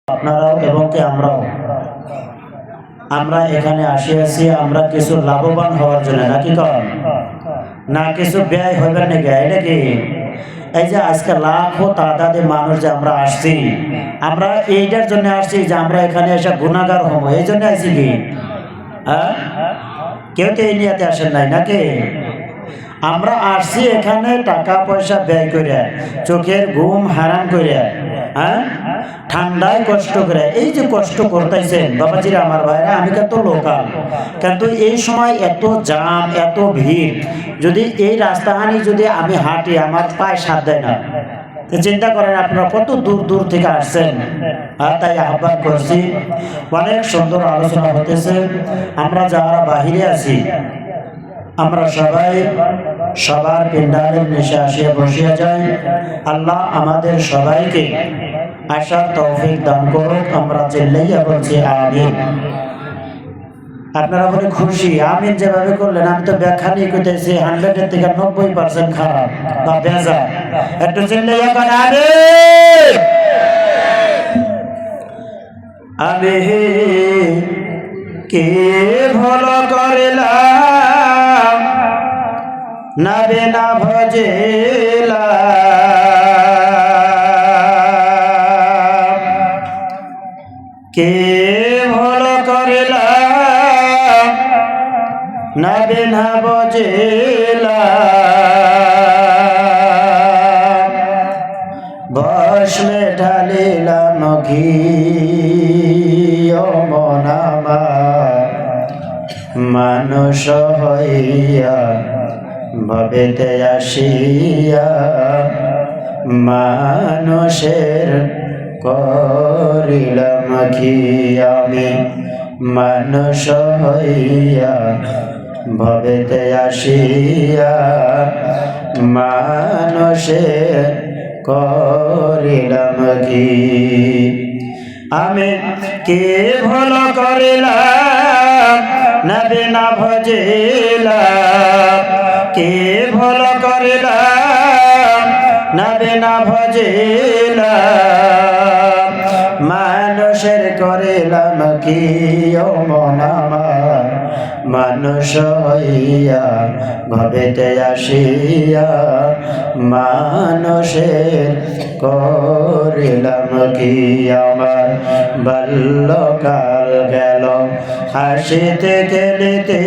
আপনারাও এবং কি আমরাও আমরা এখানে আসিয়াছি আমরা কিছু লাভবান হওয়ার জন্য নাকি কম না কিছু ব্যয় হবে নাকি এটা কি এই যে আজকে লাখো তাদাদে মানুষ যে আমরা আসছি আমরা এইটার জন্য আসছি যে আমরা এখানে এসে গুনাহগার হব এই জন্য আসছি কি হ্যাঁ কেউ তো এই নিয়াতে আসেন নাই নাকি আমরা আসছি এখানে টাকা পয়সা ব্যয় করে চোখের ঘুম হারাম করে হ্যাঁ ঠান্ডায় কষ্ট করে এই যে কষ্ট করতেছেন বাবাজিরা আমার ভাইরা আমি তো লোকাল কিন্তু এই সময় এত জাম এত ভিড় যদি এই রাস্তাহানি যদি আমি হাঁটি আমার পায়ে সাথ দেয় না তো চিন্তা করেন আপনারা কত দূর দূর থেকে আসছেন আর তাই আহ্বান করছি অনেক সুন্দর আলোচনা হতেছে আমরা যারা বাহিরে আছি আমরা সবাই সবার পিণ্ডারের নিচে আসিয়া বসিয়া যাই আল্লাহ আমাদের সবাইকে আসার তৌফিক দান করুক আমরা চিল্লাইয়া বলছি আমিন আপনারা বলে খুশি আমিন যেভাবে করলেন আমি তো ব্যাখ্যা নিয়ে করতেছি 100-এর থেকে 90% খারাপ বা বেজা একটু চিল্লাইয়া করেন আমিন কে ভালো করিলাম না বিনা ভজিলা কে ভালো করিলাম না বিনা ভজিলা বসমে ঢালিলাম ঘি মনামা মানুষ হইয়া ভবেতে আসিয়া মানুষের করিলাম কি আমি মানুষ হইয়া ভবেতে আসিয়া মানুষের করিলাম কি আমি কে ভালো করিলাম না বিনা ভজিলাম কে ভালো করিলাম না বিনা ভজিলাম মানুষের করিলাম কি ও মন আমার মানুষ হইয়া ভবেতে আসিয়া মানুষের করিলাম কি আমার বাল্যকাল গেল হাসিতে খেলিতে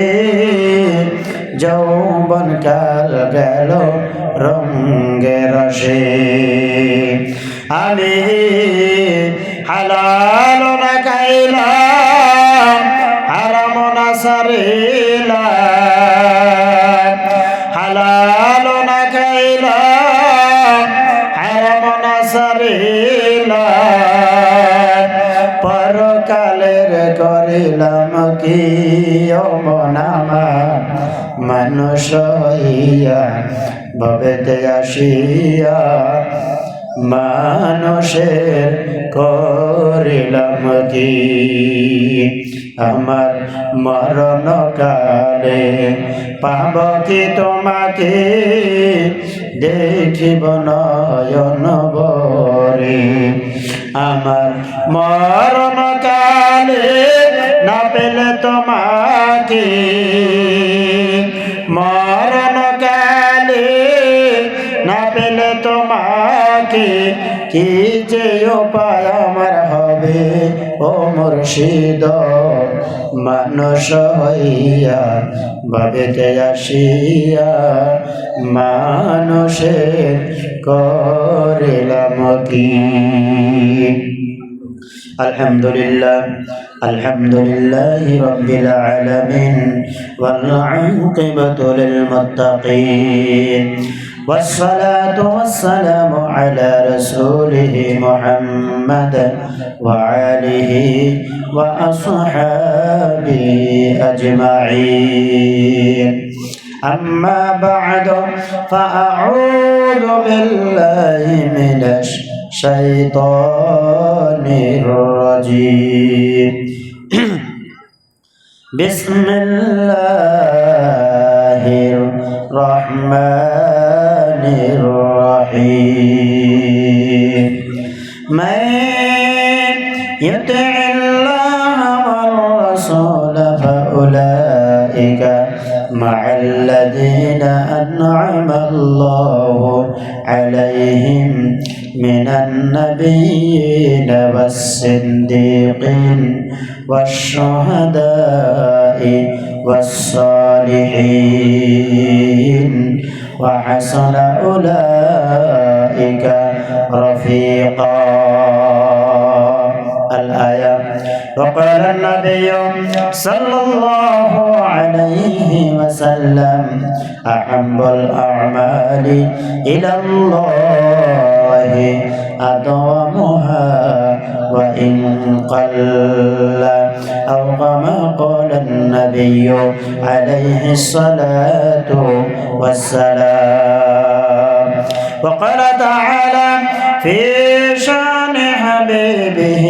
যৌবন কাল গেল রঙে রসে আমি হালাল না খাইলাম হারাম না সারিলাম হালাল না খাইলাম হারাম না সারিলাম পরকালের করিলাম কি ও মন আমার মানুষ হইয়া ভবেতে আসিয়া মানুষের করিলাম কি আমার মরণ কালে পাব কি তোমাকে দেখিব নয়ন ভরে আমার মরণ কালে না পেলে তোমাকে মরণ কালে না পেলে তোমাকে কি যে উপায় আমার হবে ও মুর্শিদ মানুষ হইয়া ভবেতে আসিয়া মানুষের করিলাম কি আলহামদুলিল্লাহ আলহামদুলিল্লাহি রাব্বিল আলামিন ওয়াল আকিবাতু লিল মুত্তাকিন والصلاة والسلام على رسوله محمد وآله وأصحابه أجمعين أما بعد فأعوذ بالله من الشيطان الرجيم بسم الله الرحمن الرحيم मैं يطع الله والرسول فأولئك مع الذين أنعم الله عليهم من النبيين والصديقين والشهداء والصالحين وحسن أولئك رفيقا. الآية. وقال النبي صلى الله عليه وسلم أحب الأعمال إلى الله أدومها وإن قل أو كما قال النبي عليه الصلاة والسلام. وقال تعالى في شان حبيبه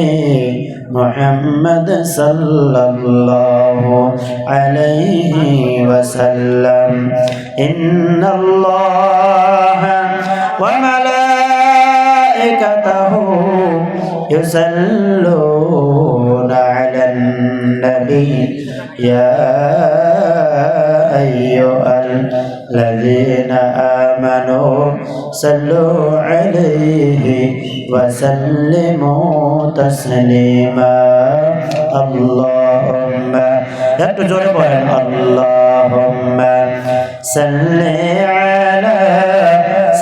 محمد صلى الله عليه وسلم إن الله وملائكته يصلون على النبي يا أيها الذين آمنوا صلوا عليه وسلموا تسليما. اللهم اللهم صل على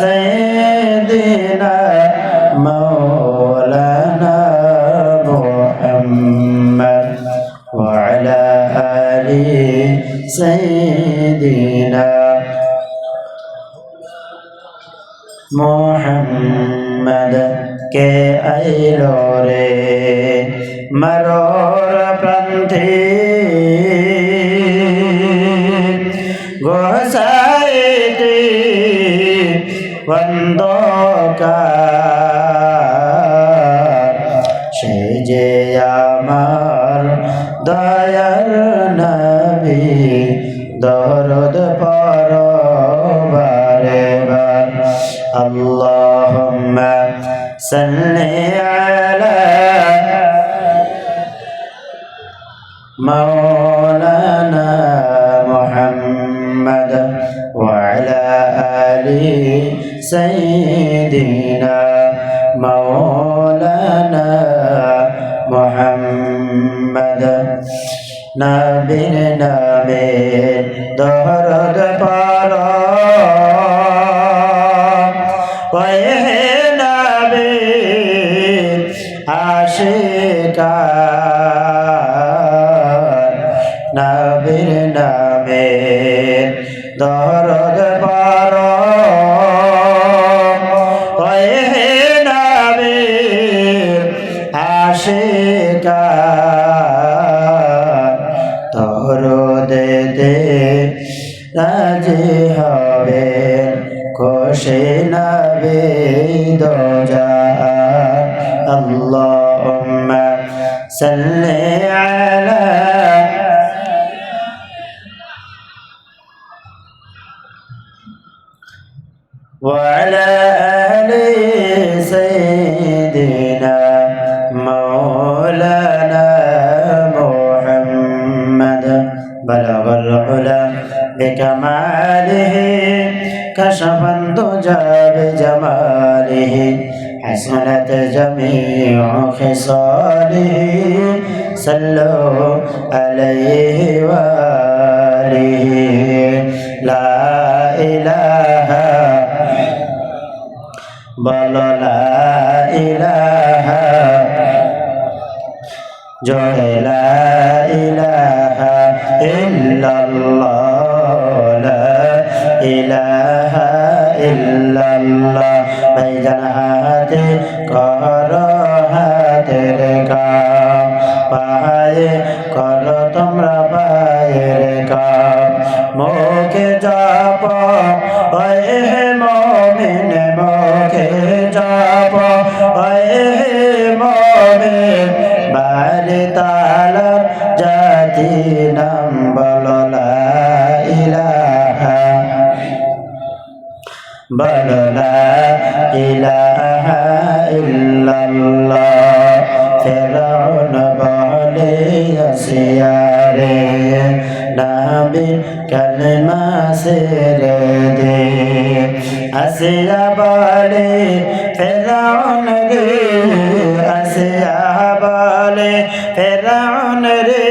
سيدنا مولانا محمد وعلى آل سيدنا محمد के आइलो रे मरोर पंथी गोसाईती वंदोकार से जे आमार दयार नबी दरद परबारे बार. اللهم صل على مولانا محمد وعلى آل سيدنا مولانا محمد نبينا من دهرد پارا নবীর নামে দরদ পারো হে নবীর আশিকার দরদেতে রাজি হবে খুশি নবী দোজাহান. আল্লাহুম্মা সাল্লি আলা وعلى آل سيدنا مولانا محمد بلغ العلا بكماله كشف الدجى بجماله حسنت جميع خصاله صلوا عليه وآله. لا إله বলো লা ইলাহা জোরে লা ইলাহা ইল্লাল্লাহ লা ইলাহা ইল্লাল্লাহ. ভাইজান হাতে কর হাতের কাম পায়ে কর তোমরা পায়ের কাম মুখে জপ হে মুমিন মুখে জপ হে মুমিন বাড়ি তালার জাতি নাম বলো লা ইলাহা বলো লা ইলাহা ইল্লাল্লাহ. ফেরাউন বলে আসিয়ারে নবী কালেমা ছেড়ে দে আসিয়া বলে ফেরাউন রে আসিয়া বলে ফেরাউন রে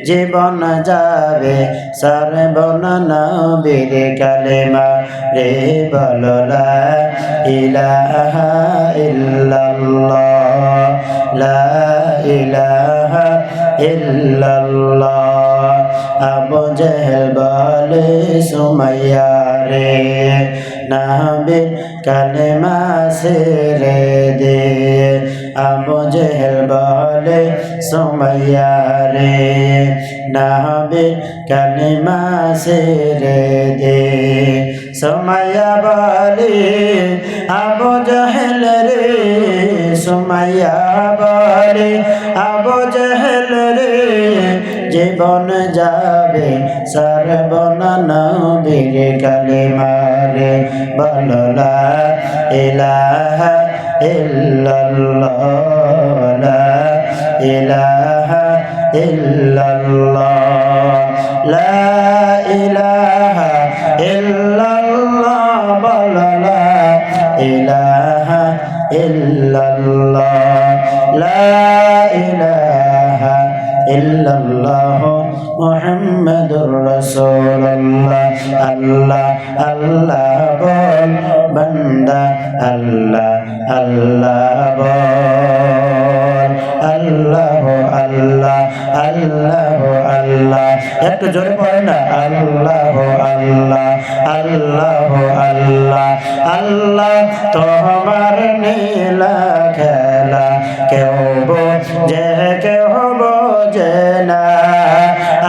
জীবন যাবে সর্বন নবীর কালেমা রে বলো লা ইলাহা ইল্লাল্লাহ লা ইলাহা ইল্লাল্লাহ আবু জেহেল বলে সুমাইয়া রে নবীর কালেমা ছেড়ে দে আবু জেহেল বলে সুমাইয়া রে নবীর কালেমা ছেড়ে দে সুমাইয়া বলে আবু জেহেল রে সুমাইয়া বলে আবু জেহেল রে জীবন যাবে সর্বন নবীর কালেমা রে বলো লা ইলাহা ইল্লাল্লাহ লা ইলাহা ইল্লাল্লাহ লা ইলাহা ইল্লাল্লাহ বলো লা ইলাহা ইল্লাল্লাহ লা ইলাহা ইল্লাল্লাহ মুহাম্মাদুর রাসূলুল্লাহ আল্লাহ আল্লাহ বল বান্দা আল্লাহ আল্লাহ বল আল্লাহ আল্লাহ আল্লাহ আল্লাহ একটু জোরে পড়েন না আল্লাহ আল্লাহ আল্লাহ আল্লাহ আল্লাহ তোমার নীলা খেলা কেউ বোঝে কেউ বোঝে না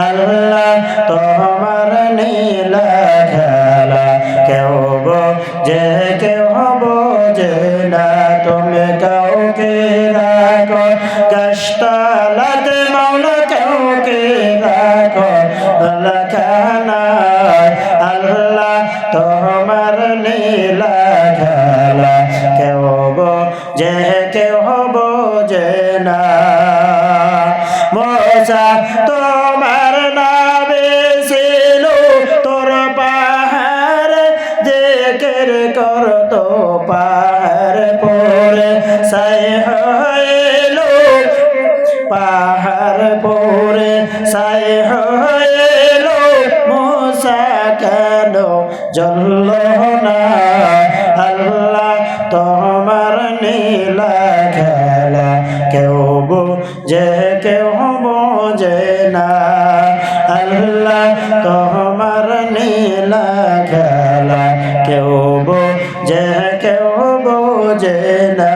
আল্লাহ তোমার নীলা খেলা কেউ বোঝে কেউ বোঝে না তুমি কাউকে রাখো কষ্টালাত মাওলা কাউকে রাখো লখানা আল্লাহ তোমার নীলা খেলা কেউ বোঝে কেউ বোঝে না মোসা তোমার নামে ছিল তোর পাহাড় জিকির করতো পাহাড় পরে সাই হইলো পাহাড় পরে সাই হইলো মোসা কেন জ্বলল না আল্লাহ তোমার নীলা খেলা কেউ বোঝে কেউ বোঝে না আল্লাহ তোমার নীলা খেলা কেউ বোঝে কেউ বোঝে না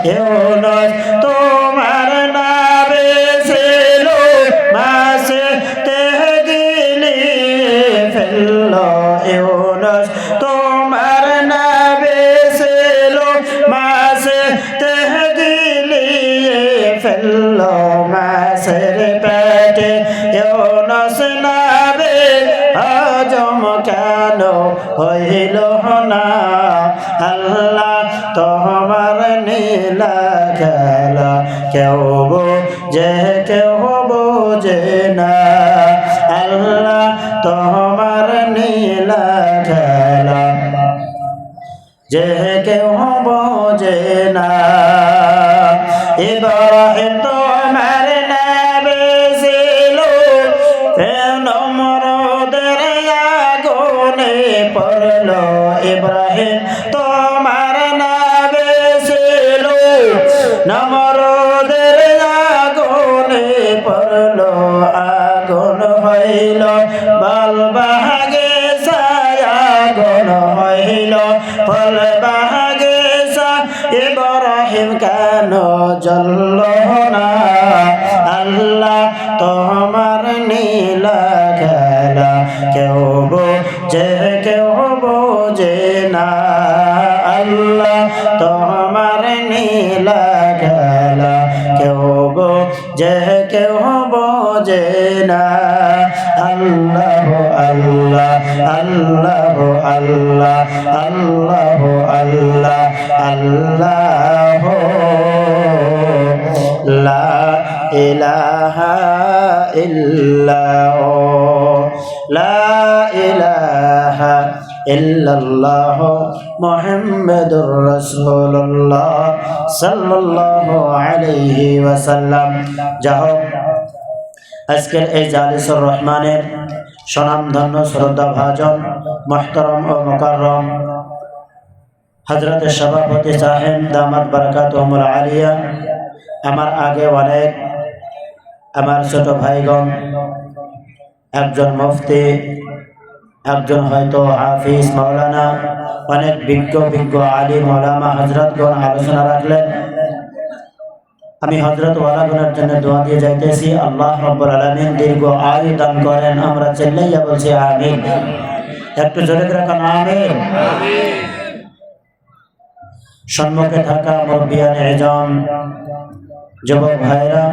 ইউনুস তোমার নামে ছিল মাছে তেগিলি ফেললো ইউনুস তোমার নামে ছিল মাছে তেগিলি ফেললো মাছের পেটে ইউনুস নামে হজম কেন হইল না আল্লাহ তোমার নীলা খেলা কেউ বোঝে কেউ বোঝে না আল্লাহ তোমার নীলা খেলা যে কেউ বোঝে না ইব্রাহিম তোমার নামে ছিল নমরুদের আগুনে পড়লো ইব্রাহিম তোমার নামে ছিল নমরুদের আগুনে পড়লো আগুন হইল বল বাগে আগুন হইল ফল বাগে ইব্রাহিম কেন জ্বলল না আল্লাহ তোমার নীলা খেলা কেউ বোঝে কেউ বোঝে না আল্লাহ তোমার নীলা খেলা কেউ বোঝে কেউ বোঝে না আল্লাহ আল্লাহ আল্লাহ আল্লাহ আল্লাহ আল্লাহ আল্লাহ লা ইলাহা ইল্লাল্লাহ লা ইলাহা ইল্লাল্লাহ মুহাম্মাদুর রাসূলুল্লাহ সাল্লাল্লাহু আলাইহি ওয়াসাল্লাম। যাহোক আজকের এই জালিসুর রহমানের স্বনামধন্য শ্রদ্ধাভাজন মুহতারাম ও মুকাররম হযরত সভাপতি সাহেব দামাত বারাকাতুহুল আলিয়া, আমার আগে অনেক আমার ছোট ভাইগণ, একজন মুফতি, একজন হয়তো হাফিজ মাওলানা, অনেক বিজ্ঞ আলিম ওলামা হযরতগণ আলোচনা রাখলেন। আমি হযরত ওয়ালাগণের জন্য দোয়া দিয়ে যাইতেছি, আল্লাহ রাব্বুল আলামিন দীর্ঘ আয়ু দান করেন। আমরা চিল্লাইয়া বলছি আমিন। একটু জোরে করে কান আমিন। সম্মুখে থাকা মুরব্বিয়ান ইজাম, যুবক ভাইরা,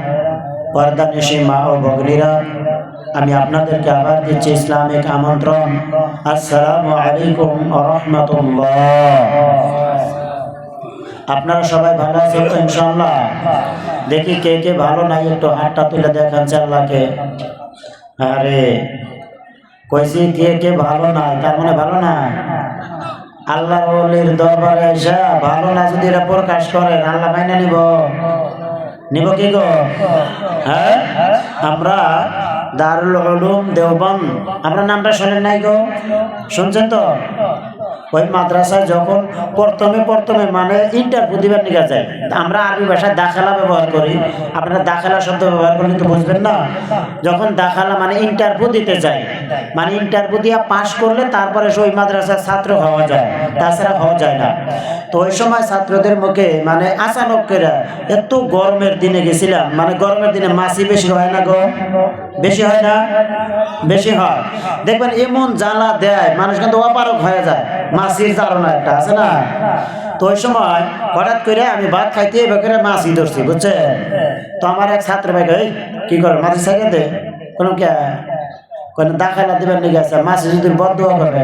পর্দানিশী মা ও ভগ্নীরা, আমি আপনাদেরকে আবার দিচ্ছি ইসলামিক আমন্ত্রণ। আসসালামু আলাইকুম ওয়া রাহমাতুল্লাহ। আপনারা সবাই ভালো আছেন তো ইনশাআল্লাহ? দেখি কে কে ভালো নাই একটু হাতটা তুলে দেখান আল্লাহকে। আরে কইছি কে কে ভালো নাই, তার মানে ভালো না। আল্লাহর ওলির দরবারে এসে ভালো না যদি এটা প্রকাশ করেন, আল্লাহ মাইনা নিব কি গো? হ্যাঁ, আমরা দারুল উলুম দেওবন্দ, আমরা নামটা শোনেন নাই গো? শুনছেন তো? ওই মাদ্রাসায় যখন প্রথমে মানে ইন্টারভিউ দিবার নিয়ে যায়, আমরা আরবি ভাষায় দাখালা ব্যবহার করি, আপনারা দাখালা শব্দ ব্যবহার করলে তো বুঝবেন না। যখন দাখালা মানে ইন্টারভিউ দিতে যায়, মানে ইন্টারভিউ দিয়ে পাশ করলে তারপরে ওই মাদ্রাসার ছাত্র হওয়া যায়, তাছাড়া হওয়া যায় না। তো ওই সময় ছাত্রদের মুখে মানে আচানক করে, এত গরমের দিনে গেছিলাম, মানে গরমের দিনে মাছি বেশি হয় না গো? বেশি হয় না? বেশি হয়। দেখবেন এমন জ্বালা দেয় মানুষ কিন্তু অপারক হয়ে যায়, মাছির ধারণা একটা আছে না। তো ওই সময় হঠাৎ করে আমি ভাত খাইতে এবার মাছি ধরছি, বুঝছেন? তো আমার এক ছাত্র ভাই কি করে মাছি ছাড়িয়ে দে, কোনো কে কোনো দাখালা দিবার নিয়ে গেছে, মাছি যদি বদদোয়া করে,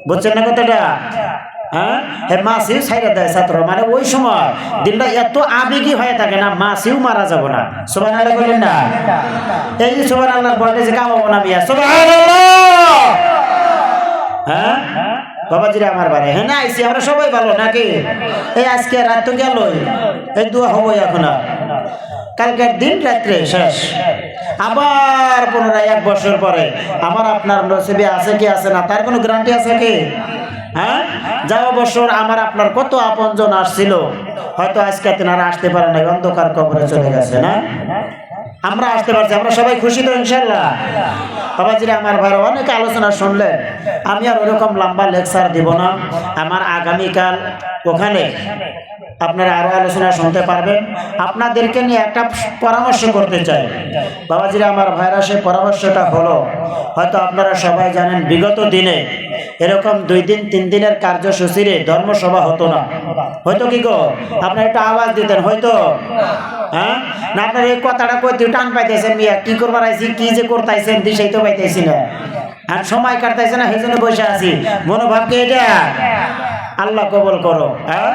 বুঝছেন না কথাটা? হ্যাঁ, মাছিও ছাইড়া দেয় ছাত্র, মানে ওই সময় দিনটা এত আবেগী হয়ে থাকে না, মাছিও মারা যাব না। সুবহানাল্লাহ বলেন না? এই যে সুবহানাল্লাহর বলে যে কামাবো না মিয়া, সুবহানাল্লাহ। হ্যাঁ বাবাজিরা আমার বাড়ি, হ্যাঁ না আইসি, আমরা সবাই ভালো নাকি? এই আজকে রাত তো গেল, এই দোয়া হবো এখন, কালকের দিন রাত্রে শেষ, আবার পুনরায় 1 বছর পরে আমার আপনার নসিবে আছে কি আছে না তার কোনো গ্যারান্টি আছে কি? হ্যাঁ, যাওয়া বছর আমার আপনার কত আপনজন আসছিল, হয়তো আজকে তেনারা আসতে পারে না, অন্ধকার কবরে চলে গেছে না। আমরা আসতে পারছি, আমরা সবাই খুশি তো ইনশাআল্লাহ? বাবাজিরা আমার ভাইরা অনেক আলোচনা শুনলেন, আমি আর ওরকম লম্বা লেকচার দিব না। আমার আগামীকাল ওখানে আপনারা আরো আলোচনা শুনতে পারবেন। আপনাদেরকে নিয়ে একটা পরামর্শ করতে চাই বাবাজিরা আমার ভাইরা। সেই পরামর্শটা হলো, হয়তো আপনারা সবাই জানেন বিগত দিনে এরকম 2 দিন 3 দিনের কার্যসূচিরে ধর্মসভা হতো না, হয়তো কি গো? আপনারা একটা আওয়াজ দিতেন হয়তো। হ্যাঁ না, আপনার এই কথাটা কইতে টান পাইতেছেন, মিয়া কি করবার আইছি, কি যে করতেছেন দিশাই তো পাইতেছি না, আর সময় কাটতেছে না, সেই জন্য বসে আছি। মনোভাব কি এটা? আল্লাহ কবুল করো। হ্যাঁ,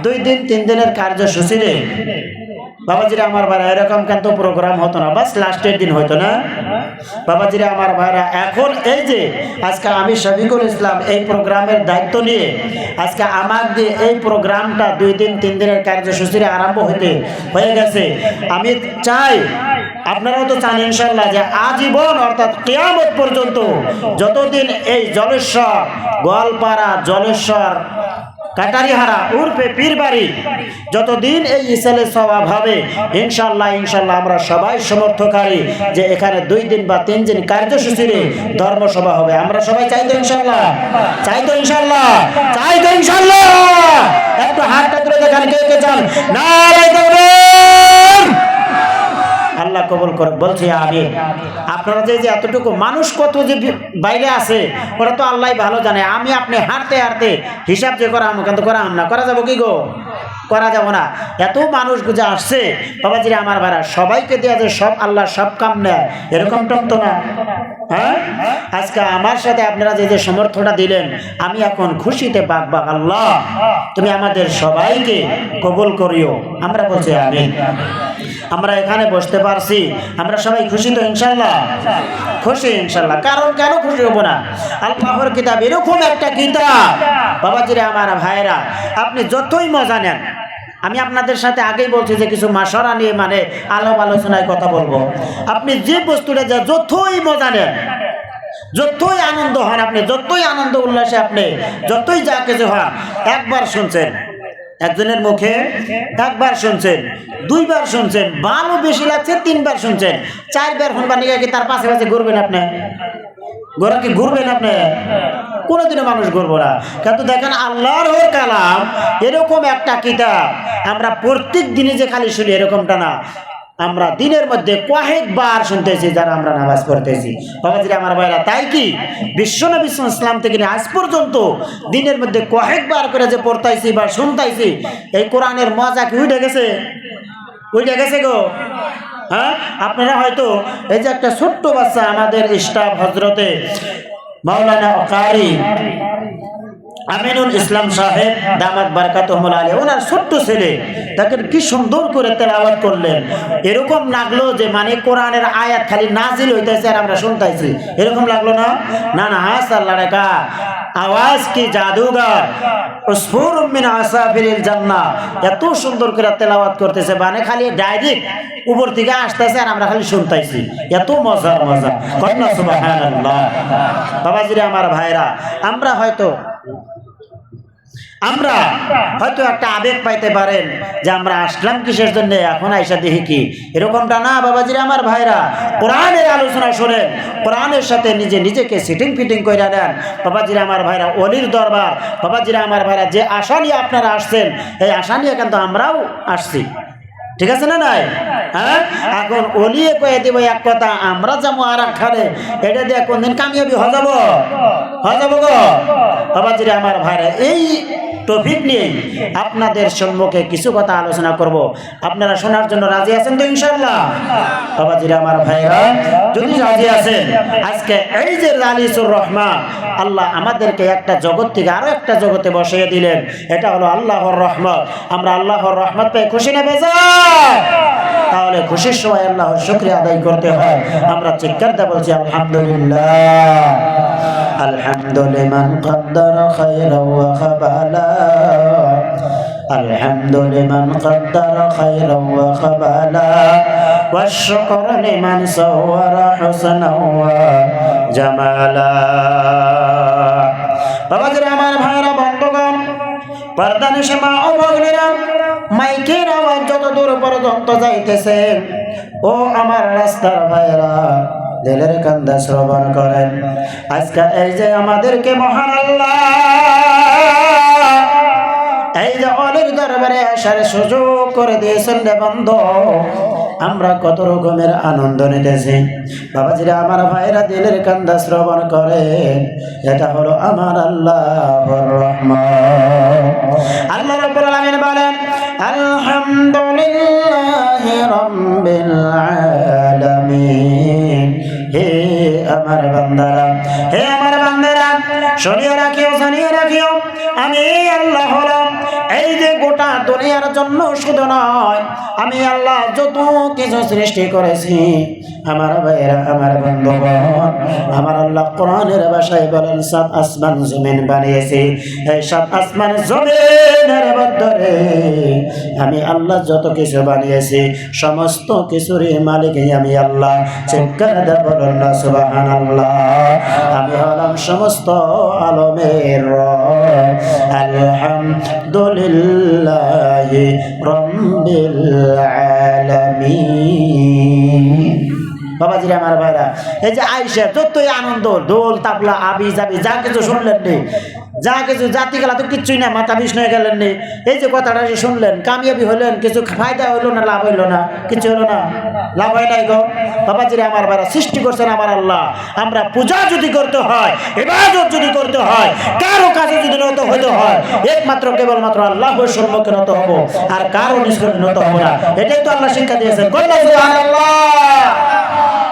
2 দিন 3 দিনের কার্যসূচিরে বাবাজিরা আমার ভাইরা এরকম কিন্তু প্রোগ্রাম হতো না, বাস লাস্টের দিন হতো না। বাবাজিরা আমার ভাইরা এখন এই যে আজকে আমি শফিকুল ইসলাম এই প্রোগ্রামের দায়িত্ব নিয়ে আজকে আমার দিয়ে এই প্রোগ্রামটা 2 দিন 3 দিনের কার্যসূচিরে আরম্ভ হয়ে গেছে। আমি চাই, আপনারাও তো চান ইনশাআল্লাহ, যে আজীবন অর্থাৎ কিয়ামত পর্যন্ত যতদিন এই জলেশ্বর গোয়ালপাড়া জলেশ্বর কাটারিহারা উর্ফে পীরবাড়ি যতদিন এই ইসালে সওয়াব হবে, ইনশাআল্লাহ আমরা সবাই সমর্থকারী যে এখানে 2 দিন বা 3 দিন কার্যসূচিরে ধর্মসভা হবে। আমরা সবাই চাই তো ইনশাআল্লাহ? একটু হাতটা তুলে দেখান কে কে চান। নারায়ে তাকবীর। আল্লাহ কবুল করে, বলছি আমি। আপনারা যে এতটুকু মানুষ কত যে বাইরে আছে ওরা তো আল্লাহ ভালো জানে। আমি আপনি হাঁটতে হাঁটতে হিসাব যে করা কিন্তু করা না, করা যাবো কি গো? করা যাব না। এত মানুষ গুজে আসছে বাবাজিরা আমার ভাড়া, সবাইকে দেওয়া যে সব আল্লাহ সব কাম নেয় এরকম তো না। হ্যাঁ, আজকে আমার সাথে আপনারা যে সমর্থনটা দিলেন, আমি এখন খুশিতে বাক আল্লাহ তুমি আমাদের সবাইকে কবুল করিও। আমরা বলছি আমিন। আমরা এখানে বসতে পারছি, আমরা সবাই খুশি তো ইনশাল্লাহ? খুশি ইনশাল্লাহ। কারণ কেন খুশি হব না? আল্লাহর কিতাব এরকম একটা কিতাব বাবাজিরা আমার ভাইরা, আপনি যতই মজা নেন, আমি আপনাদের সাথে আগেই বলছি যে কিছু মাসরা নিয়ে মানে আলাপ আলোচনায় কথা বলবো। আপনি যে বস্তুটা যতই মজা নেন, যতই আনন্দ হন, আপনি যতই আনন্দ উল্লাসে আপনি যতই যা কিছু হন, একবার শুনছেন একজনের মুখে, একবার শুনছেন, দুইবার শুনছেন, ভালো বেশি লাগছে তিনবার শুনছেন, চারবার শুনবার নিয়ে কি তার পাশে পাশে ঘুরবেন আপনি? গোরা কি ঘুরবেন আপনি? কোনোদিনও মানুষ ঘুরবো না। কিন্তু দেখেন আল্লাহর কালাম এরকম একটা কিতাব, আমরা প্রত্যেক দিনে যে খালি শুনি এরকমটা না, আমরা দিনের মধ্যে কয়েকবার শুনতেছি যারা আমরা নামাজ পড়তেছি। বাবাজিরা আমার ভাইরা, তাই কি বিশ্বনবী ইসলাম থেকে নিয়ে আজ পর্যন্ত দিনের মধ্যে কয়েকবার করে যে পড়তাইছি বা শুনতাইছি, এই কোরআনের মজা কি উঠে গেছে? উঠে গেছে গো। হ্যাঁ, আপনারা হয়তো এই যে একটা ছোট্ট বাচ্চা আমাদের স্টাফ হজরতে মাওলানা কারি আমিনুল ইসলাম সাহেব দামাত বারকাতুহুল আলী, ওনার ছোট্ট ছেলে, তাকে কি সুন্দর করে তেলাওয়াত করলেন। এরকম লাগলো যে মানে কোরআনের আয়াত খালি নাজিল হইতেছে আর আমরা শুনতেছি, এরকম লাগলো না? না না, আল্লাহ রেখা আওয়াজ কি জাদুঘর, উসফুরুম মিন আসাফিরিল জান্নাহ, এত সুন্দর করে তেলাওয়াত করতেছে, মানে খালি ডাইরেক্ট উপর থেকে আসতেছে আর আমরা খালি শুনতেছি, এত মজার মজা। কন্যা সুবহানাল্লাহ। বাবাজিরা আমার ভাইরা, আমরা হয়তো একটা আবেগ পাইতে পারেন যে আমরা আসলাম কিসের জন্য, এখন আইসা দেখি কি, এরকমটা না বাবাজিরা আমার ভাইরা। কোরআনের আলোচনা শোনেন, কোরআনের সাথে নিজেকে সিটিং ফিটিং করে নেন বাবাজিরা আমার ভাইরা। অলির দরবার বাবাজিরা আমার ভাইরা, যে আশা নিয়ে আপনারা আসছেন, এই আশা নিয়ে কিন্তু আমরাও আসছি, ঠিক আছে না নাই? হ্যাঁ, এখন অলিয়ে কয়ে দেব এক কথা, আমরা যাবো আর একখানে, এটা দিয়ে কোনদিন কামিয়াবি হয়ে যাবো গো বাবাজিরা আমার ভাইরা। এই টপিক নিয়ে আপনাদের সম্মুখে কিছু কথা আলোচনা করব, আপনারা শোনার জন্য রাজি আছেন তো ইনশাআল্লাহ? বাবাজিরা আমার ভাইরা, যদি রাজি আছেন, আজকে এই যে জালিসুর রহমান, আল্লাহ আমাদেরকে একটা জগৎ থেকে আরো একটা জগতে বসিয়ে দিলেন, এটা হলো আল্লাহর রহমত। আমরা আল্লাহর রহমত পেয়ে খুশি না বেজার? তাহলে খুশির সময় আল্লাহর শুকরিয়া আদায় করতে হয়। আমরা চিৎকার দিয়ে বলছি আলহামদুলিল্লাহ। আলহামদুলিমান কদ্দারা খায়রা ওয়া খাবালা, আলহামদুলিমান কদ্দারা খায়রা ওয়া খাবালা, ওয়াশ শুকরু লিমান সাওয়ারা হুসনা ওয়া জামালা। বাবাজিরা আমার ভাইরা, বন্ধুগণ, পর্দানিশে মা ও ভগ্নীরা, মাইকের আওয়াজ যত দূর পর্যন্ত যাইতেছে, ও আমার রাস্তার ভাইরা, দিলের কান্দা শ্রবণ করেন। আজকে এই যে আমাদেরকে মহান আল্লাহ এই যে অলির দরবারে আসার সুযোগ করে দিয়েছেন রে বন্ধু, আমরা কত রকমের আনন্দ নিতেছি। বাবাজিরা আমার ভাইরা, দিলের কান্দা শ্রবণ করে, এটা হলো আমার আল্লাহর রহমত। আল্লাহ রাব্বুল আলামিন বলেন, আলহামদুলিল্লাহি রাব্বিল আলামিন। হে আমার বান্দারা, হে আমার বান্দারা, শুনিয়ে রাখিও, জানিয়ে রাখিও, আমি আল্লাহ হলাম এই যে গোটা দুনিয়ার জন্য শুধু নয়, আমি আল্লাহ যত কিছু সৃষ্টি করেছি, আমার ভাইরা, আমার বন্ধুগণ, আমার আল্লাহ কোরআনের ভাষায় বলেন, সাত আসমান জমিন বানিয়েছি। এই সাত আসমান জমিনের মধ্যে আমি আল্লাহ যত কিছু বানিয়েছি, সমস্ত কিছুরই মালিক আমি আল্লাহ। চিৎকার দিয়ে বলুন না সুবহানাল্লাহ। আমি হলাম সমস্ত আলমের রব। আলহামদুলিল্লাহি রাব্বিল আলামিন। বাবাজিরা আমার ভাইরা, এই যে আইসা যতই আনন্দ, দোল তাবলা আবি যাবি যা কিছু শুনলেন নি, যা কিছু জাতিকালা তো কিচ্ছুই না, মাথা বিষ হয়ে গেলেন নি। এই যে কথাটা শুনলেন, কামিয়াবি হলেন, কিছু ফায়দা হইলো না, লাভ হইলো না, কিছু হলো না, লাভ হয় নাই গো বাবাজিরা আমার ভাইরা। সৃষ্টি করছেন আমার আল্লাহ। আমরা পূজা যদি করতে হয়, ইবাদত যদি করতে হয়, কারো কাছে যদি নত হইতে হয়, একমাত্র কেবলমাত্র আল্লাহর সম্মুখে নত হব, আর কারো নিষ্কৃতি নত হব না। এটাই তো আল্লাহ শিক্ষা দিয়েছেন। সুবহানাল্লাহ।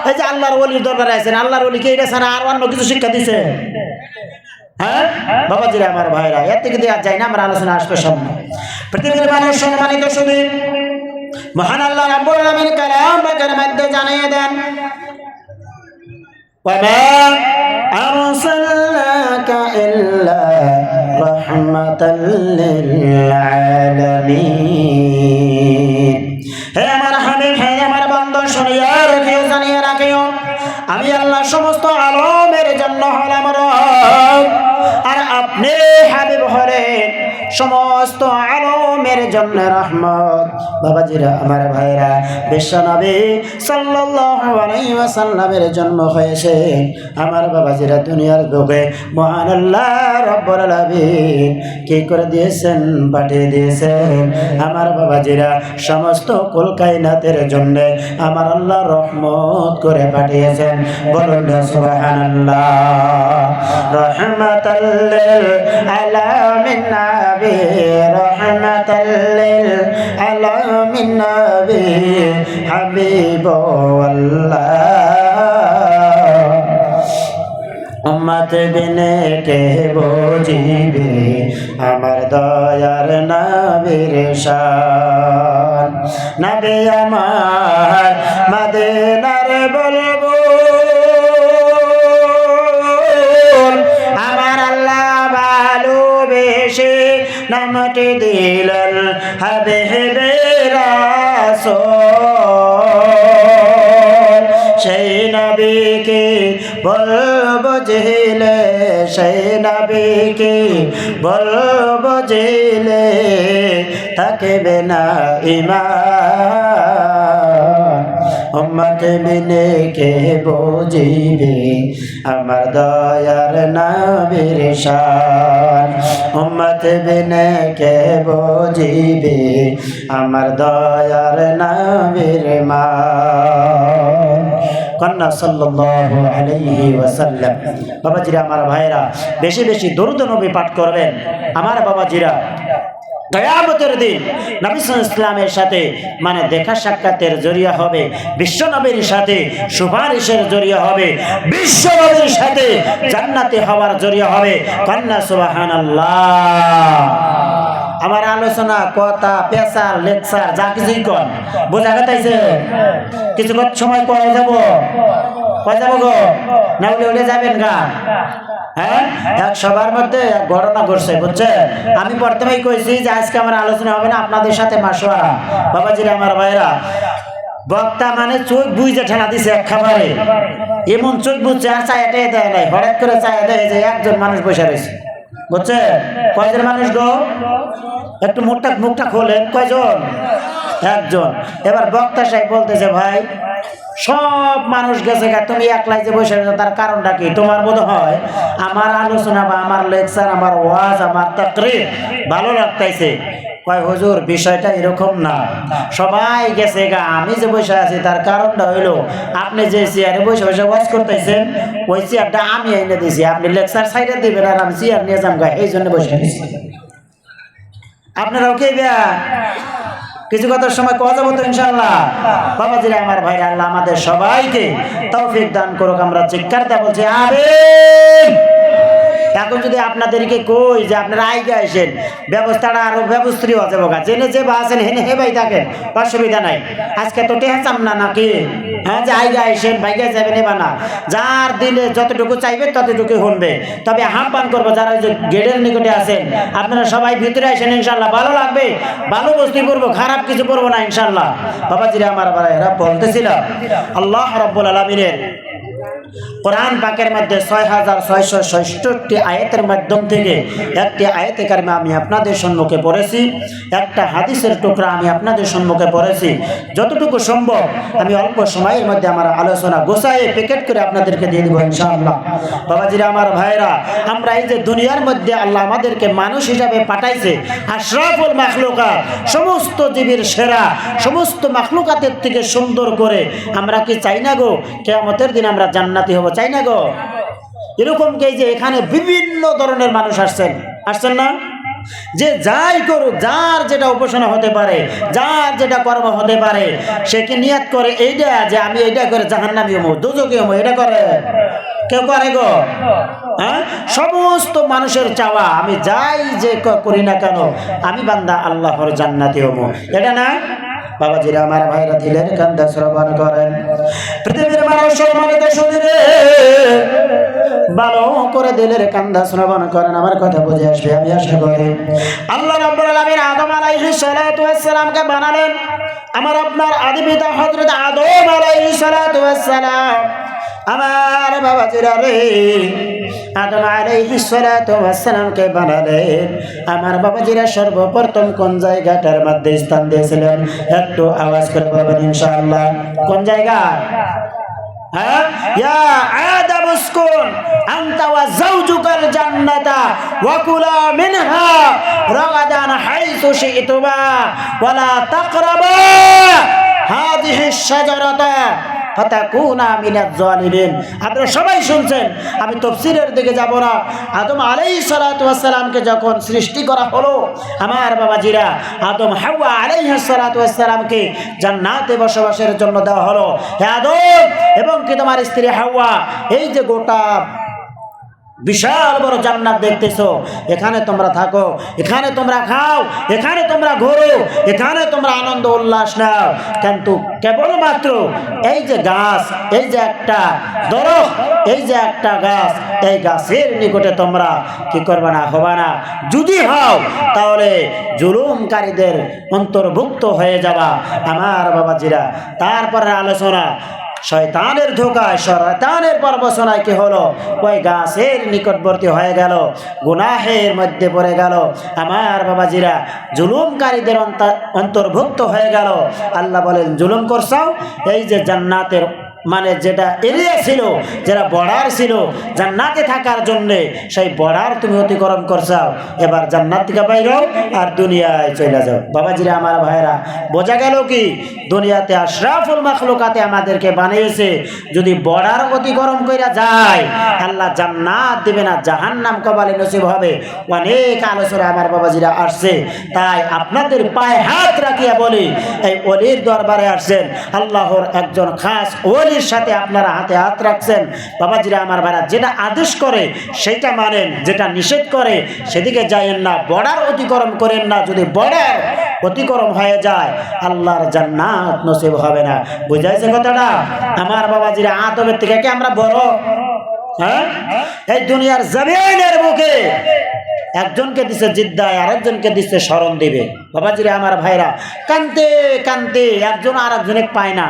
এই যে আল্লাহর ওলির দরবারে আছেন, আল্লাহর ওলিকে এটা ছাড়া আর অন্য কিছু শিক্ষা দিছে? হ্যাঁ বাবাজিরা আমার ভাইরা, এর থেকে দেওয়া যায় না, আমরা আলোচনা আসবে সামনে। পৃথিবীর মানুষ সম্মানিত শুধু মহান আল্লাহ রাব্বুল আলামিন কালাম পাকের মধ্যে জানিয়ে দেন, وما أرسلناك إلا رحمة للعالمين। হে আমার হাবিব, হে আমার বান্দা, শুনিয়া রাখিও, জানিয়া রাখিও, আমি আল্লাহ সমস্ত আলমের জন্য হলাম রব, আর আপনি হাবিব হলেন সমস্ত আলমের জন্য রহমত। বাবাজিরা আমার ভাইরা, বিশ্বনবী সাল্লাল্লাহু আলাইহি ওয়াসাল্লামের জন্ম হয়েছে আমার বাবাজিরা দুনিয়ার বুকে মহান আল্লাহ রব্বুল আলামিন কি করে দিয়েছেন, পাঠিয়ে দিয়েছেন আমার বাবাজিরা সমস্ত কুল কায়নাতের জন্য আমার আল্লাহ রহমত করে পাঠিয়েছেন। বলুন না সুবহানাল্লাহ। রাহমাতাল লিল আলামিন নবী, রাহমাতাল লিল আলামিন নবী হাবিবাল্লাহ। উম্মত বিনে কে বুঝিবে আমার দয়ার নবীর শান, নবী আমার মদিনার বুলবুল, আমার আল্লাহ ভালোবেসে নামটি দিলেন হাবিবে রাসূল। সেই নবীকে বলবো জিলে, সেই নবীকে বলবো জিলে থাকবে না ঈমান। উম্মত বিনে কে বুঝিবে আমার দয়ার নবীর শান, উম্মত বিনে কে বুঝিবে আমার দয়ার নবীর মান। কন্যা সাল্লাল্লাহু আলাইহি ওয়াসাল্লাম। বাবাজিরা আমার ভাইরা, বেশি বেশি দরুদ নবী পাঠ করবেন আমার বাবাজিরা। কিয়ামতের দিন নবী সাল্লাল্লাহু আলাইহি ওয়াসাল্লামের সাথে মানে দেখা সাক্ষাতের জরিয়া হবে, বিশ্ব নবীর সাথে সুপারিশের জরিয়া হবে, বিশ্ব নবীর সাথে জান্নাতে হওয়ার জরিয়া হবে। কন্যা সুবহানাল্লাহ। আমার আলোচনা কথা পেশার লেকচার যা কিছুই কর বোঝা গেছে, কিছু সময় পরে যাবো, কয় যাবো গো, না উঠে যাবেন গা? হ্যাঁ, এক সবার মধ্যে এক ঘটনা ঘটছে বুঝছেন। আমি প্রথমেই কইছি যে আজকে আমার আলোচনা হবে না, আপনাদের সাথে মাসোয়ারা। বাবাজিরা আমার ভাইরা, বক্তা মানে চোখ বুঝে ঠেলা দিছে এক খাবারে, এমন চোখ বুঝছে আর চায় দেয় নাই, হঠাৎ করে চায় দেয় যে একজন মানুষ বসে রয়েছে বুঝছে। কয়জন মানুষ গো? একটু মুখটা খোলেন, কয়জন? একজন। এবার বক্তা সাহেব বলতেছে, ভাই সব মানুষ গেছে গা, তুমি একলাই যে বসে আছো তার কারণটা কি? তোমার বোধ হয় আমার আলোচনা বা আমার লেকচার, আমার ওয়াজ, আমার তাকরীর ভালো লাগতেছে। কয় হুজুর, বিষয়টা এরকম না, সবাই গেছে গা, আমি যে বসে আছি তার কারণটা হইলো আপনি যে চেয়ারে বসে বসে ওয়াজ করতেছেন ওই চেয়ারটা আমি এনে দিয়েছি, আপনি লেকচার সাইডে দিবেন আর আমি চেয়ার নিয়ে যাম গা, এই জন্য বসে আছি। আপনারাও কে দেয়া কিছু কথার সময় কথা যাবো তো ইনশাআল্লাহ। বাবাজিরা আমার ভাইরা, আল্লাহ আমাদের সবাইকে তৌফিক দান করুক। আমরা চিৎকার দিয়ে বলছি আমিন। এখন যদি আপনাদেরকে কই যে আপনারা আইগে আসেন, ব্যবস্থাটা আরো ব্যবস্থিত আছে বোকা, জেনে যে বা আছেন হেনে হে ভাই থাকেন, অসুবিধা নাই। আজকে তো টেহা চাম না নাকি? হ্যাঁ, যে আইগে আসেন ভাইগে যাবেন এবার না, যার দিলে যতটুকু চাইবে ততটুকু শুনবে। তবে আহ্বান করবো যারা যে গেটের নিকটে আছেন, আপনারা সবাই ভিতরে আসেন, ইনশাল্লাহ ভালো লাগবে, ভালো বস্তি করবো, খারাপ কিছু করবো না ইনশাল্লাহ। বাবাজিরা আমার ভাইরা, বলতেছিলাম আল্লাহ রাব্বুল আলামিনের কোরআন পাকের মধ্যে 6666টি আয়াতের মাধ্যম থেকে একটি আয়াতে কারিমা আমি আপনাদের সম্মুখে পড়েছি, একটা হাদিসের টুকরা আমি আপনাদের সম্মুখে পড়েছি। যতটুকু সম্ভব আমি অল্প সময়ের মধ্যে আমার আলোচনা গোছায়ে প্যাকেট করে আপনাদেরকে দিয়ে দেবো ইনশাআল্লাহ। বাবাজিরা আমার ভাইরা, আমরা এই যে দুনিয়ার মধ্যে আল্লাহ আমাদেরকে মানুষ হিসাবে পাঠাইছে, আশরাফুল মাখলুকাত, সমস্ত জীবের সেরা, সমস্ত মাখলুকাতের থেকে সুন্দর করে আমরা কি চাই না গো কিয়ামতের দিন আমরা জান্নাতি হব? চাই না গো? এরকম কে যে এখানে বিভিন্ন ধরনের মানুষ আসছেন না? যে যাই করুক, যার যেটা উপাসনা হতে পারে, যার যেটা কর্ম হতে পারে, সে কি নিয়ত করে এইটা যে আমি এইটা করে জাহান্নামী হবো, দোজখী হবো, এটা করে? কেউ করে গো? হ্যাঁ, সমস্ত মানুষের চাওয়া আমি যাই যে করি না কেন আমি বান্দা আল্লাহর জান্নাতি হবো, এটা না? বাবাজিরা আমার ভাইরা দিলের কান্দা শ্রবণ করেন। পৃথিবীর মানুষ সম্মানিত শুনিরে ভালো করে দিলের কান্দা শ্রবণ করেন, আমার কথা বুঝে আসবে আমি আশা করি। আল্লাহ রাব্বুল আলামিন আদম আলাইহিস সালাতু ওয়াস সালামকে বানালেন, আমার আপনার আদি পিতা হযরত আদম আলাইহিস সালাতু ওয়াস সালাম। আমার বাবাজিরা রে, আদম আলাইহিস সালাতু ওয়াস সালামকে বানালেন, আমার বাবাজিরা সর্বপ্রথম কোন জায়গাটার মধ্যে স্থান দিয়েছিলেন? একটু আওয়াজ করে বলবেন ইনশাআল্লাহ। কোন জায়গা? হ্যাঁ, ইয়া আদম উসকুন আনতা ওয়া যাওজুকাল জান্নাতা ওয়া কুলা মিনহা রাগাদান হাইসু শি'তুমা ওয়া লা তাকরাবা হাযিহিশ শাজারাতা ফাতাকুনা মিনাজ জালিমিন। আপনারা সবাই শুনছেন, আমি তাফসীরের দিকে যাব না। আদম আলাইহিস সালাতু ওয়াস সালামকে যখন সৃষ্টি করা হলো, আমার বাবাজিরা আদম হাওয়া আলাইহিস সালাতু ওয়াস সালামকে জান্নাতে বসবাসের জন্য দেওয়া হলো। হে আদম এবং কি তোমার স্ত্রী হাওয়া, এই যে গোটা বিশাল বড় জান্নাত দেখতেছো, এখানে তোমরা থাকো, এখানে তোমরা খাও, এখানে তোমরা ঘোরো, এখানে তোমরা আনন্দ উল্লাস নাও, কিন্তু কেবলমাত্র এই যে গাছ, এই যে একটা দরখ, এই যে একটা গাছ, এই গাছের নিকটে তোমরা কি করবে না, হবে না। যদি হও তাহলে জুলুমকারীদের অন্তর্ভুক্ত হয়ে যাবা। আমার বাবাজিরা, তারপরে আলোচনা শয়তানের ধোকায়, শয়তানের প্রবচনায় কি হলো? ওই গাছের নিকটবর্তী হয়ে গেল, গুনাহের মধ্যে পড়ে গেল। আমার বাবাজিরা, জুলুমকারীদের অন্তর্ভুক্ত হয়ে গেল। আল্লাহ বলেন, জুলুম করছাও, এই যে জান্নাতের মানে যেটা এরিয়া ছিল, যারা বর্ডার ছিল জান্নাতে থাকার জন্যে, সেই বর্ডার তুমি অতিক্রম করছাও, এবার জান্নাত থেকে বাইরেও আর দুনিয়ায় চলে যাও। বাবাজিরা আমার ভাইরা, বোঝা গেল কি? দুনিয়াতে আশরাফুল মাখলুকাতে আমাদেরকে বানিয়েছে, যদি বর্ডার অতিক্রম কইরা যায় আল্লাহ জান্নাত দিবে না, জাহান্নাম কপালে নসিব হবে। অনেক আলোচনা আমার বাবাজিরা আসছে, তাই আপনাদের পায়ে হাত রাখিয়া বলি, এই ওলির দরবারে আসছেন, আল্লাহর একজন খাস ওলি সাথে আপনারা হাতে হাত রাখছেন। বাবাজিরা আমার ভাইরা, যেটা আদেশ করে সেটা মানেন, যেটা নিষেধ করে সেদিকে যায়েন না, বর্ডার অতিক্রম করেন না। যদি বর্ডার অতিক্রম হয়ে যায় আল্লাহর জান্নাত নসিব হবে না। বুঝাইছে কথাটা? আমার বাবাজিরা, আদমের থেকে কি আমরা বড়? হ্যাঁ, এই দুনিয়ার জমিনের বুকে একজনকে দিছে জিদ্দায়, আরেকজনকে দিচ্ছে স্মরণ দিবে। বাবাজিরা আমার ভাইরা, কানতে কানতে একজন আর একজনে পায় না।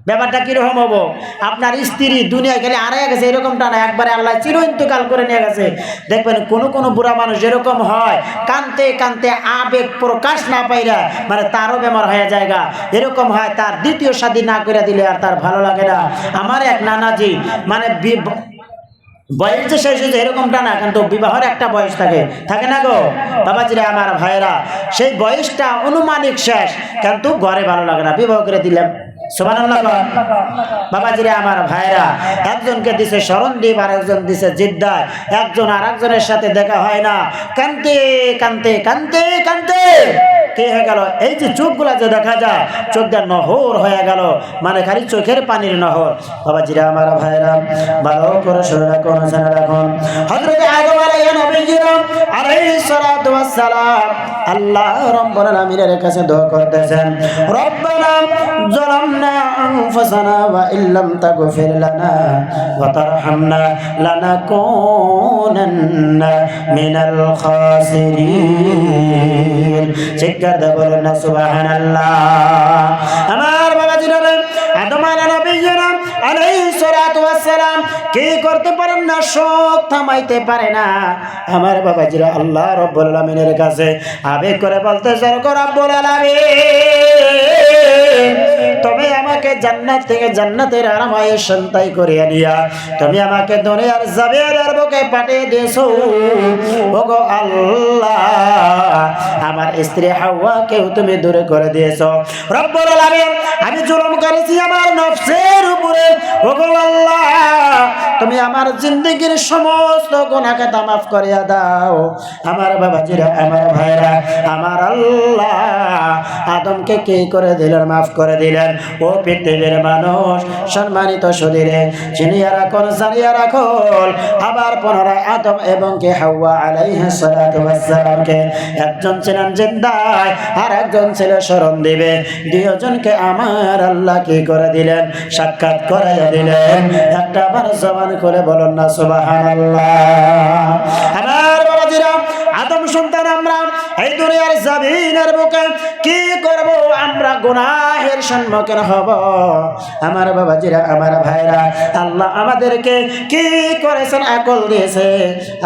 ব্যাপারটা কিরকম হবো? আপনার স্ত্রী দুনিয়ায় গেলে আড়াই গেছে, এরকমটা না, একবারে আল্লাহ চির ইন্তকাল করে নিয়ে গেছে। দেখবেন কোনো বুড়া মানুষ এরকম হয়, কানতে কানতে আবেগ প্রকাশ না পাইরা মানে তারও বেমার হয়ে জায়গা। এরকম হয়, তার দ্বিতীয় শাদী না করে দিলে আর তার ভালো লাগে না। আমার এক নানাজি মানে বয়স যে শেষ হয়েছে এরকমটা না, কিন্তু বিবাহের একটা বয়স থাকে না গো বাবাজিরা আমার ভাইয়েরা, সেই বয়সটা অনুমানিক শেষ, কিন্তু ঘরে ভালো লাগে না, বিবাহ করে দিলাম। সুবহানাল্লাহ। বাবাজিরা আমার ভাইরা, একজনকে দিছে স্মরণদ্বীপ, আর একজন দিছে জিদ্দায়, একজন আর একজনের সাথে দেখা হয় না, কানতে কানতে কানতে কানতে কে হয়ে গেল? এই যে চোখগুলা যে দেখা যায়, চোখ দিয়ে নহর হয়ে গেল, মানে খালি চোখের পানির নহর। বাবাজিরা আমার ভাইরা, ভালো করে শুনে রাখুন, শুনে রাখুন। হযরত আদম আলাইহিস সালাতু ওয়াস সালাম আল্লাহ রাব্বুল আলামিনের কাছে দোয়া করতেছেন, রব্বানা যালামনা আনফুসানা ওয়া ইল্লাম তাগফির লানা ওয়া তারহামনা লানাকুনান্না মিনাল খাসিরিন। চিৎকার দিয়ে বলেন না সুবহানাল্লাহ। আমার বাবাজিরা, আদম আলাইহিস সালাতু ওয়াস সালাম কি করতে পারেন না? শোক থামাইতে পারে না। আমার বাবাজিরা, আল্লাহ রাব্বুল আলামিনের কাছে আবেগ করে বলতেছেন, রব্বুল আলামিন তুমি আমাকে জান্নাত থেকে জান্নাতের আরামায়েশ সন্তাই করে নিয়া তুমি আমাকে দুনিয়ার জমিনের বুকে পাঠিয়ে দিয়েছো। ওগো আল্লাহ, আমার স্ত্রী হাওয়াকেও তুমি দূরে করে দিয়েছো। রব্বুল আলামিন, আমি জুলুম করেছি আমার নফসের উপরে। ওগো আল্লাহ, তুমি আমার জিন্দেগীর সমস্ত গুনাহকে মাফ করিয়া দাও। আমার বাবাজিরা, আমার ভাইরা, আমার আল্লাহ আদমকে কি করে দিলেন? মাফ করে দিলেন। ও পৃথিবীর মানুষ, সম্মানিত শরীরে চিনিয়া রাখুন, জানিয়া রাখুন, আবার পুনরায় আদম এবং কে হাওয়া আলাইহিস সালাতু ওয়াস সালামকে একজন ছিলেন জিন্দায়, আর একজন ছিল স্মরণ দিবে। দুইজনকে আমার আল্লাহ কি করে দিলেন? সাক্ষাৎ করাইয়া দিলেন। একটা বার জবান করে বলুন না সুবহানাল্লাহ। আমার বাবাজিরা, আদম সন্তান আমরা এই দুনিয়ার জমিনের বুকে কি করব? আমরা গুনাহের সম্মুখীন হব। আমার বাবাজিরা, আমার ভাইরা, আল্লাহ আমাদেরকে কি করেছেন? আকল দিয়েছে।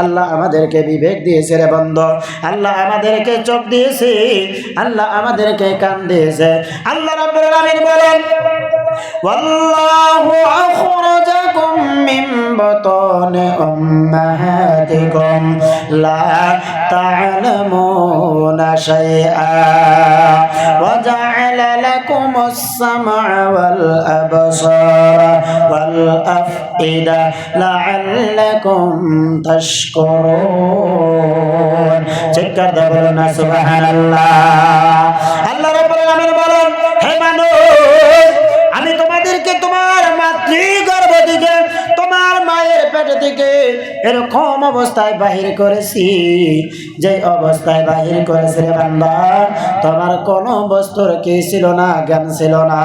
আল্লাহ আমাদেরকে বিবেক দিয়েছে রে বন্ধু। আল্লাহ আমাদেরকে চোখ দিয়েছে। আল্লাহ আমাদেরকে কান দিয়েছে। আল্লাহ রাব্বুল আলামিন বলেন, ওয়াল্লাহু আখরাজাকুম মিন বুতুনি উম্মাহাতিকুম লা তা'লামুনা শাইআ ওয়া জা'আলা লাকুমুস সাম'a ওয়াল আবসারা ওয়াল আফইদা লা'আল্লাকুম তাশকুরুন। চিৎকার দিয়ে বলুন না সুবহানাল্লাহ। আল্লাহ রাব্বুল আলামিন বলেন, হে মানুষ, আমি তোমাদেরকে তোমার মাতৃগর্ভ থেকে, তোমার মায়ের পেট থেকে এরকম অবস্থায় বাহির করেছি, যে অবস্থায় বাহির করেছে রে বান্দা, তোমার কোন বস্তুর কি ছিল না? জ্ঞান ছিল না।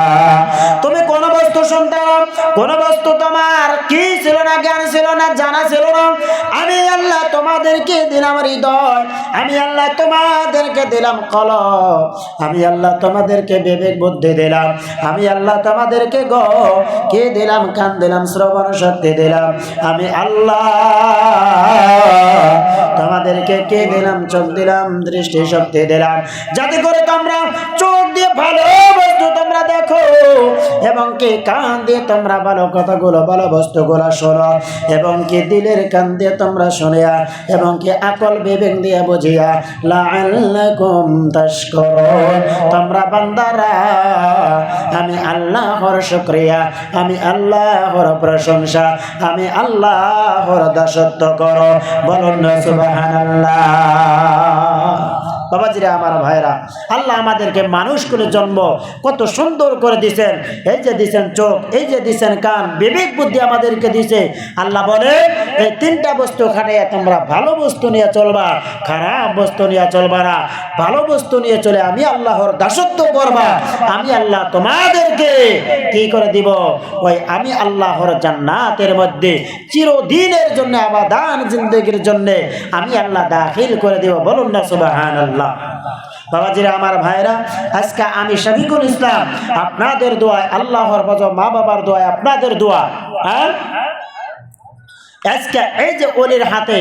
তুমি কোন বস্তু সন্তান, কোন বস্তু তোমার কি ছিল না? জ্ঞান ছিল না, জানা ছিল না। আমি আল্লাহ তোমাদেরকে দিলাম হৃদয়, আমি আল্লাহ তোমাদেরকে দিলাম কলব, আমি আল্লাহ তোমাদেরকে বিবেক বুদ্ধি দিলাম, আমি আল্লাহ তোমাদেরকে কে দিলাম? কান দিলাম, শ্রবণ শক্তি দিলাম। আমি আল্লাহ তোমাদেরকে কে দিলাম? চোখ দিলাম, দৃষ্টি শক্তি দিলাম, যাতে করে তোমরা চোখ দিয়ে ভালো বস্তু তোমরা দেখো, এবং কি কান দিয়ে তোমরা ভালো কথাগুলো, ভালো বস্তুগুলো শোনো, এবং কি দিলের কান দিয়ে তোমরা শুনিয়া, এবং কি আকল বিবেক দিয়ে বুঝিয়া লাআল্লাকুম তাশকুরুন। তোমরা বান্দারা আমি আল্লাহর শুকরিয়া, আমি আল্লাহর প্রশংসা, আমি আল্লাহর দাসত্ব করো। বলুন না সুবহানাল্লাহ। বাবাজিরা, আমার ভাইরা, আল্লাহ আমাদেরকে মানুষ করে জন্ম কত সুন্দর করে দিয়েছেন। এই যে দিয়েছেন চোখ, এই যে দিয়েছেন কান, বিবেক বুদ্ধি আমাদেরকে দিয়েছে। আল্লাহ বলে, এই তিনটা বস্তু খাটাইয়া তোমরা ভালো বস্তু নিয়ে চলবা, খারাপ বস্তু নিয়ে চলবা না। ভালো বস্তু নিয়ে চলে আমি আল্লাহর দাসত্ব করবা, আমি আল্লাহ তোমাদেরকে কি করে দিব? ওই আমি আল্লাহর জান্নাতের মধ্যে চিরদিনের জন্য, আবাদান জিন্দেগির জন্য আমি আল্লাহ দাখিল করে দিব। বলুন না সুবহানাল্লাহ। বাবাজিরা, আমার ভাইরা, আজকে আমি শফিকুল ইসলাম আপনাদের দোয়ায়, আল্লাহর বজা মা বাবার দোয়ায়, আপনাদের দোয়া, আজকে এই যে ওলির হাতে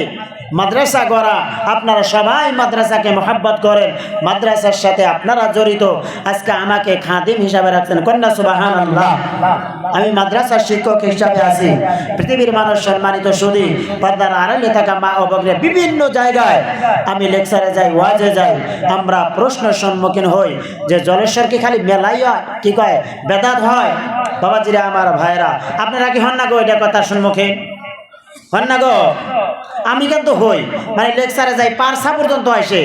মাদ্রাসা গড়া, আপনারা সবাই মাদ্রাসাকে মহব্বত করেন, মাদ্রাসার সাথে আপনারা জড়িত। আজকে আমাকে খাদিম হিসাবে রাখছেন, কন্যা সুবহানাল্লাহ। আমি মাদ্রাসার শিক্ষক হিসাবে আছি। পৃথিবীর মানুষ সম্মানিত সুধী, পর্দার আড়ালে থাকা মা ও ভগ্নী, বিভিন্ন জায়গায় আমি লেকচারে যাই, ওয়াজে যাই, আমরা প্রশ্নের সম্মুখীন হই যে জলেশ্বর কি খালি মেলাই হয়, কি কয় বেদাত হয়? বাবাজিরা, আমার ভাইরা, আপনারা কি হন না গো এটা কথার সম্মুখীন? হন না গো? আমি কিন্তু হই, মানে লেকচারে যাই, পারসা পর্যন্ত আসে।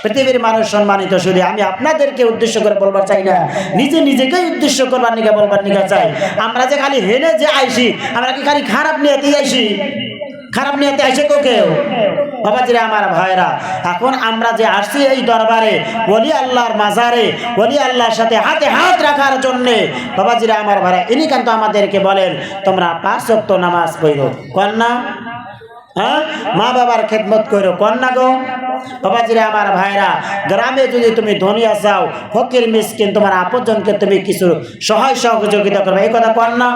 পৃথিবীর মানুষ সম্মানিত শুধু আমি আপনাদেরকে উদ্দেশ্য করে বলবার চাই না, নিজেকেই উদ্দেশ্য করবার নিকে বলবার নিকে চাই। আমরা যে খালি হেনে যে আইসি, আমরা কি খালি খারাপ নিয়েতেই আইসি? খারাপ নিয়েতে আইসে কেউ? বাবাজিরা, আমার ভাইরা, এখন আমরা যে আসছি এই দরবারে, ওলি আল্লাহর মাজারে, ওলি আল্লাহর সাথে হাতে হাত রাখার জন্যে, বাবাজিরা, আমার ভাইরা, ইনি কিন্তু আমাদেরকে বলেন তোমরা 5 ওয়াক্ত নামাজ পড়ো, কন না? হ্যাঁ, মা বাবার খেদমত করো, কন্যা গো বাবাজিরা আমার ভাইরা। গ্রামে যদি তুমি ধনী আসাও, ফকির মিসকিন তোমার আপনজনকে তুমি কিছু সহায় সহযোগিতা করবে, এই কথা কন না?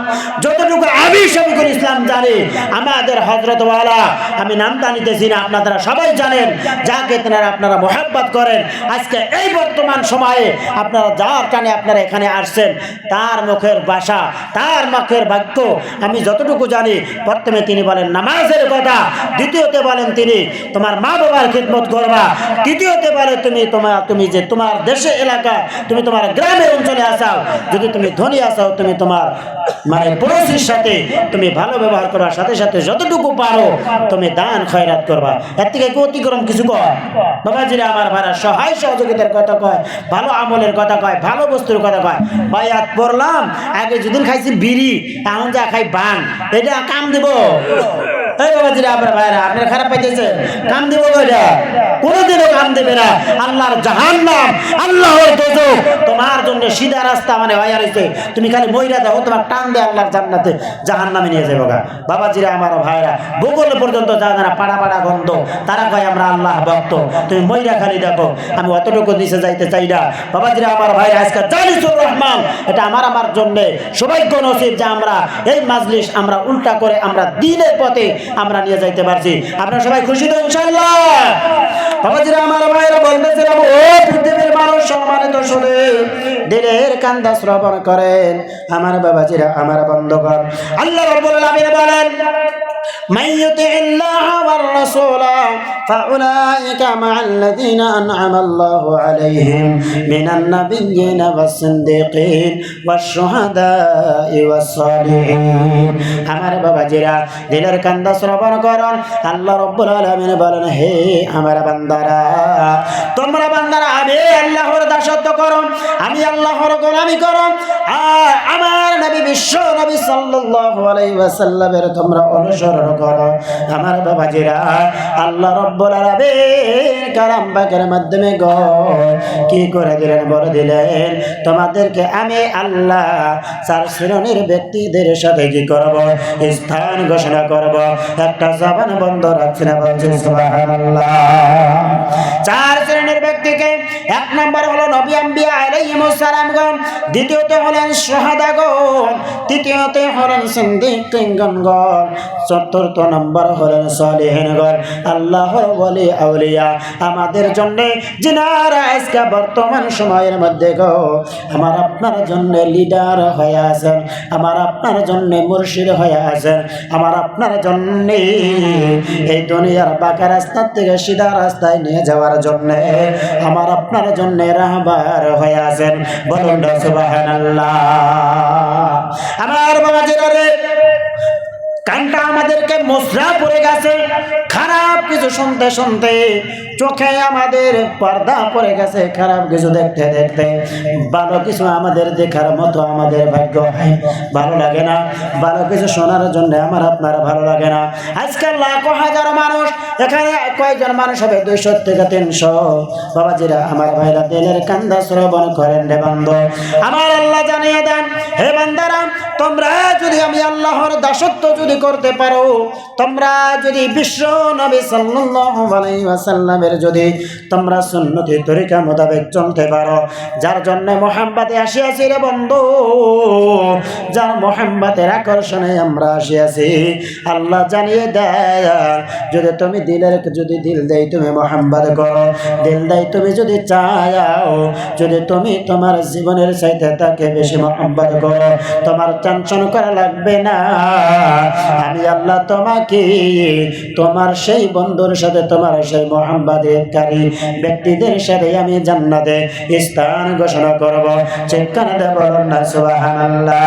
যতটুকু আমি শফিকুল ইসলাম জানি, আমাদের হযরত ওয়ালা, আমি নামটা নিতেছি না, আপনারা সবাই জানেন, যাকে তেনারা আপনারা মোহাব্বত করেন, আজকে এই বর্তমান সময়ে আপনারা যার টানে আপনারা এখানে আসছেন, তার মুখের ভাষা, তার মুখের বাক্য আমি যতটুকু জানি, প্রথমে তিনি বলেন নামাজের কথা, দ্বিতীয়তে বলেন তিনি তোমার মা বাবার খিদমত করবা, তৃতীয়তে বলে তুমি যে তোমার দেশে এলাকা, তুমি তোমার গ্রামের অঞ্চলে আসাও, যদি তুমি ধনী আসাও, তুমি তোমার মানে পড়োশির সাথে তুমি ভালো ব্যবহার করার সাথে সাথে যতটুকু পারো তুমি দান খয়রাত করবা, এর থেকে অতিক্রম কিছু কয় বাবাজিরা আমার ভাড়া। সহায় সহযোগিতার কথা কয়, ভালো আমলের কথা কয়, ভালো বস্তুর কথা কয়। বায়াত পড়লাম, আগে যেদিন খাইছি বিড়ি, এখন যা খাই বান, এটা কাম দিব? এই বাবাজিরা আমার ভাইরা, আপনার খারাপ পাইতেছে, কাম দিব এটা? কোনোদিনও কাম দেবে না। আল্লাহর জাহান্নাম, আল্লাহর দোজখ তোমার জন্য সিধা রাস্তা মানে হয়ে রয়েছে, তুমি খালি মইরা দাও, তোমার টান দিয়ে আল্লাহর জান্নাতে জাহান্নামে নিয়ে যাবো গা। বাবাজিরা আমার ভাইরা, ভূগোল পর্যন্ত যা যারা পাড়া পাড়া গন্ধ, তারা কয় আমরা আল্লাহ ভক্ত, তুমি মইরা খালি দেখো, আমি অতটুকু নিচে যাইতে চাই না। বাবাজিরা আমার ভাইরা, আজকে জালিসুর রহমান, এটা আমার জন্য সৌভাগ্য নসিব যে আমরা এই মাজলিস আমরা উল্টা করে আমরা দ্বীনের পথে আমরা নিয়ে যাইতে পারছি। আপনারা সবাই খুশি তো ইনশাআল্লাহ? বাবাজিরা আমার ভাইরা, বলতেছিলাম ও পৃথিবীর মানুষ সম্মানিত শুনে দিলের কান্দা শ্রবণ করেন আমার বাবাজিরা, আমার বন্ধুগণ। আল্লাহ রাব্বুল আলামিন বলেন من يطع الله والرسول فأولئك مع الذين أنعم الله عليهم من النبيين والصديقين والشهداء والصالحين। আমার বাবাজিরা দিলের কান্দা শ্রবণ করুন, আল্লাহ রাব্বুল আলামিন বলেন হে আমার বান্দারা, তোমরা বান্দারা আমি আল্লাহর দাসত্ব করো, আমি আল্লাহর গোলামি করো, আর আমার নবী বিশ্ব নবী সাল্লাল্লাহু আলাইহি ওয়াসাল্লামের তোমরা অনুসরণ করো। আমার বাবাজিরা, আল্লাহ রাব্বুল আলামিন কালাম পাকের মাধ্যমে গো কি করে দিলেন, বলে দিলেন তোমাদেরকে আমি আল্লাহ চার শ্রেণীর ব্যক্তিদের সাথে কি করব, স্থান ঘোষণা করব। একটা জবান বন্ধ রাখছি না, বলছি সুবহানাল্লাহ। চার শ্রেণীর ব্যক্তিকে, এক নম্বর হলো নবী আম্বিয়া আলাইহিমুস সালামগণ, দ্বিতীয়তে হলেন শাহাদাগণ, তৃতীয়তে হলেন সিদ্দিকগণ, চতুর্থ নম্বর হলেন সালেহিনগণ, আল্লাহর ওলি আউলিয়া। আমাদের জন্য যিনারা আজকে বর্তমান সময়ের মধ্যে গো আমার আপনার জন্য লিডার হয়ে আছেন, আমার আপনার জন্য মুর্শিদ হয়ে আছেন, আমার আপনার জন্য এই দুনিয়ার বাঁকা রাস্তা থেকে সিধা রাস্তায় নিয়ে যাওয়ার জন্য আমার আপনার জন্য রাহবার হয়ে আছেন, বলুন সুবহানাল্লাহ। আমার বাবাজিরা রে, কানটা আমাদেরকে মশরা পড়ে গেছে, খারাপ কিছু শুনতে শুনতে চোখে আমাদের পর্দা পড়ে গেছে, খারাপ কিছু দেখতে দেখতে ভালো কিছু আমাদের দেখার মতো আমাদের ভাগ্য ভালো লাগে না, ভালো কিছু শোনার জন্য আমার আপনার ভালো লাগে না। আজকাল লাখো হাজার মানুষ, এখানে কয়েকজন মানুষ হবে 200 থেকে 300। বাবাজিরা আমার ভাইরা, দিলের কান্দা শ্রবণ করেন রে বান্দা, আমার আল্লাহ জানিয়ে দেন হে বান্দারা, তোমরা যদি আমি আল্লাহর দাসত্ব যদি করতে পারো, তোমরা যদি বিশ্ব নবী সাল্লাল্লাহু আলাইহি ওয়াসাল্লামের যদি তোমরা সুন্নতি তরিকা মোতাবেক চলতে পারো, যার জন্য মুহাম্মদে আসিয়াছি রে বন্ধু, যার মুহাম্মদের আকর্ষণে আমরা আসিয়াছি, আল্লাহ জানিয়ে দেয় যদি তুমি যদি দিল দেই তুমি মুহাম্মদ করো, দিল দেই তুমি যদি চাও, যদি তুমি তোমার জীবনের চাইতে তাকে বেশি মুহাম্মদ করো, তোমার টেনশন করা লাগবে না, আমি আল্লাহ তোমাকে তোমার সেই বন্ধুর সাথে তোমার সেই মুহাম্মদকারী ব্যক্তিদের সাথে আমি জান্নাতে স্থান ঘোষণা করব। চিৎকার দিয়ে বলুন না সুবহানাল্লাহ।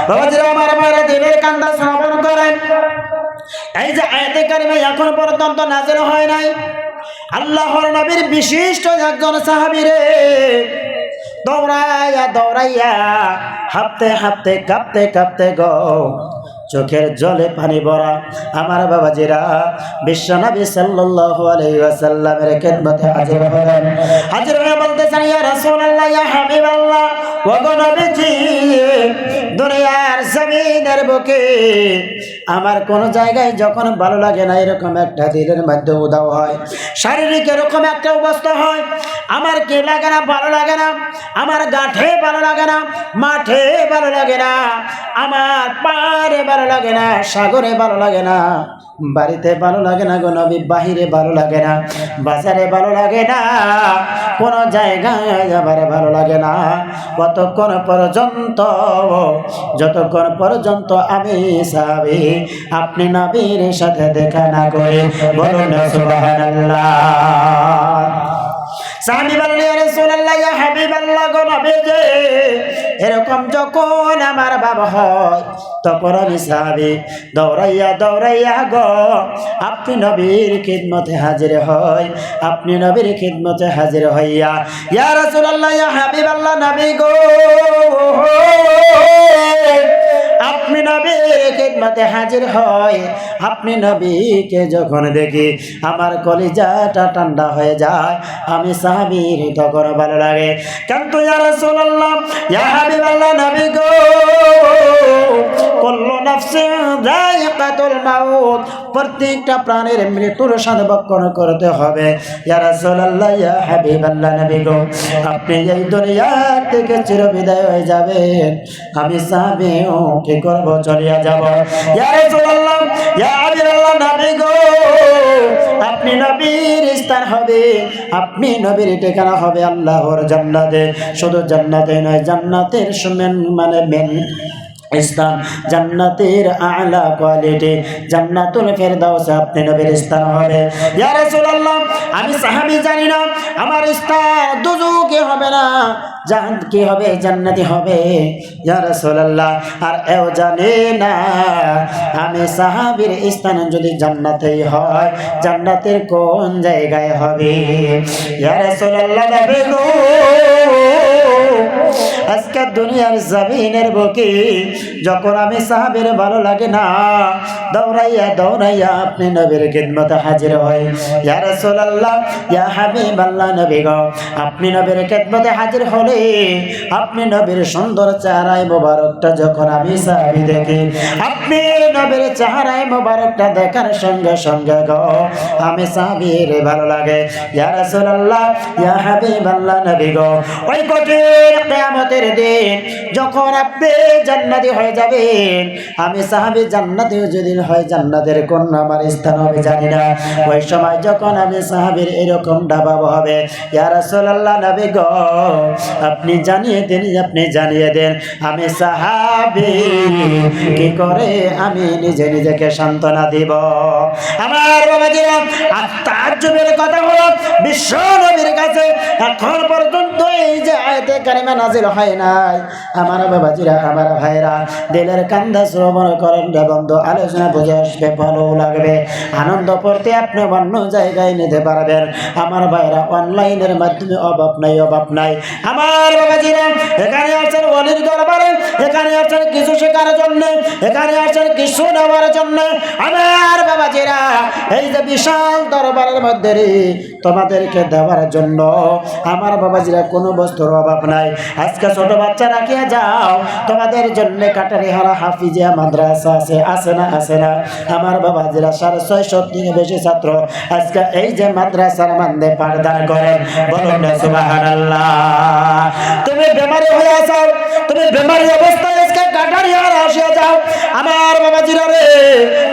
বাবাজিরা আমার মায়েরা, দিলের কান্দা শ্রবণ করেন। এই যে আয়াতে কারিমা এখন পর্যন্ত নাযিল হয় নাই, আল্লাহর নবীর বিশিষ্ট একজন সাহাবী রে দৌড়াইয়া দৌড়াইয়া হাঁপতে হাঁপতে কাঁপতে কাঁপতে গো চোখের জলে পানি ভরা আমার বাবাজিরা বিশ্বনবী সাল্লাল্লাহু আলাইহি ওয়াসাল্লামের খেদমতে হাজির হলেন। হাজির হয়ে বলতেছেন, ইয়া রাসূলুল্লাহ, ইয়া হাবিবাল্লাহ, ওগো নবীজি, দুনিয়ার জমিনের বুকে আমার কোন জায়গায় যখন ভালো লাগে না, এরকম একটা দিলের মধ্যে উদাও হয়, শারীরিক এরকম একটা অবস্থা হয়, আমার কে লাগে না, ভালো লাগে না, আমার গাঁঠে ভালো লাগে না, মাঠে ভালো লাগে না, আমার পাড়ে ভালো লাগে না, সাগরে ভালো লাগে না, বাড়িতে ভালো লাগে না গো নবী, বাহিরে ভালো লাগে না, বাজারে ভালো লাগে না, কোন জায়গায় আমার ভালো লাগে না, কতক্ষণ পর্যন্ত, যতক্ষণ পর্যন্ত আমি সাহাবী আপনি নবীর সাথে দেখা না করে। বলুন সুবহানাল্লাহ। সাহাবী বললেন ইয়া রাসূলুল্লাহ, ইয়া হাবিবাল্লাহ গো নবীজি, এরকম যখন আমার বাবা হয় তখন আমি সাহাবী দৌড়াইয়া দৌড়াইয়া গো আপনি নবীর খিদমতে হাজির হই, আপনি নবীর খিদমতে হাজির হইয়া ইয়া রাসূলুল্লাহ, ইয়া হাবিবাল্লাহ নবী গো, আপনি নবীর খিদমতে হাজির হয়, আপনি নবীকে যখন দেখি আমার কলিজাটা ঠান্ডা হয়ে যায়, আমি সাহাবীর তখন ভালো লাগে। কিন্তু ইয়া রাসূলুল্লাহ, ইয়া হাবিবাল্লাহ নবী গো, কুল্লু নাফসিন যায়িকাতুল মাউত, প্রত্যেকটা প্রাণের মৃত্যুর স্বাদ ভক্ষণ করতে হবে। ইয়া রাসূলুল্লাহ, ইয়া হাবিবাল্লাহ নবী গো, আপনি এই দুনিয়া থেকে চিরবিদায় হয়ে যাবেন, আমি সাহাবীও কি করব, চলিয়া যাব। ইয়া রাসূলুল্লাহ, ইয়া হাবিবাল্লাহ নবী গো, আপনি নবীর স্থান হবে, আপনি নবীর ঠিকানা হবে আল্লাহর জান্নাতে, শুধু জান্নাতে নয়, জান্নাতের মানে মেন স্থান, জান্নাতের আলা কোয়ালিটি, জান্নাতুল ফেরদাউসে আপনি নবীর স্থান হবে। ইয়া রাসূলুল্লাহ, আমি সাহাবী জানি না আমার স্থান দুজকে হবে না, জান্নাত কি হবে, জান্নাতি হবে। ইয়া রাসূলুল্লাহ, আর এও জানে না আমি সাহাবীর স্থান যদি জান্নাতেই হয়, জান্নাতের কোন জায়গায় হবে। ইয়া রাসূলুল্লাহ নবী গো, আজকে দুনিয়ার জমিনের বুকে যখন আমি সাহাবীর ভালো লাগে না, দৌড়াইয়া দৌড়াইয়া আপনি নবীর খিদমতে হাজির হই। ইয়া রাসূলুল্লাহ, ইয়া হাবিবাল্লাহ নবী গো, আপনি নবীর খিদমতে হাজির হলে আপনি নবীর সুন্দর চেহারায় মোবারকটা যখন আমি সাহাবী দেখি, আপনি নবীর চেহারায় মোবারকটা দেখার সঙ্গে সঙ্গে গো আমি সাহাবীর ভালো লাগে। ইয়া রাসূলুল্লাহ, ইয়া হাবিবাল্লাহ নবী গো, ওই কঠিন কিয়ামতের দিন যখন আপনি জান্নাতি হয়ে যাবেন, আমি সাহাবী জান্নাতীও যেদিন হয়, জান্নাতের কোন আমার স্থান হবে জানি না, ওই সময় যখন আমি সাহাবীর এরকম ডাবাব হবে, ইয়া রাসূলুল্লাহ নবী গো, আপনি জানিয়ে দেন, আপনি জানিয়ে দেন আমি সাহাবী কি করে আমি নিজে নিজেকে সান্ত্বনা দিব। আমার বাবাজিরা, আর তাজ্জুবের কথা হলো বিশ্ব নবীর কাছে এখন পর্যন্ত এই যে আয়াতে কারিমা নাজিল হয় নাই। আমার বাবাজিরা, আমার ভাইরা, দিলের কান্দা শ্রবণ করেন রে বন্ধু, আলোচনা বুঝে আসবে, ভালো লাগবে, আনন্দ করতে আপনি অন্য জায়গায় নিতে পারবেন। আমার ভাইরা, অনলাইনের মাধ্যমে অভাব নাই, অভাব নাই। আমার বাবাজিরা, এখানে আছেন ওলির দরবারে, এখানে আছেন কিছু শেখার জন্য, এখানে আছেন কিছু নেওয়ার জন্য। আমার বাবাজিরা, এই যে বিশাল দরবারের মধ্যে তোমাদেরকে দেওয়ার জন্য আমার বাবাজিরা কোনো বস্তুর অভাব নাই। আজকে ছোট বাচ্চা রাখিয়া যাও, তোমাদের জন্য কাটারিহারা হাফিজিয়া মাদ্রাসা আছে, আছে না, আছে না? আমার বাবাজিরা 650 থেকে বেশি ছাত্র আজকে এই যে মাদ্রাসার মধ্যে পাঠদান করেন। বলুন না সুবহানাল্লাহ। তুমি বেমারি হয়ে আছো, তুমি বেমারি অবস্থায় আজকে কাটারিহারা আসিয়া যাও। আমার বাবাজিরা রে,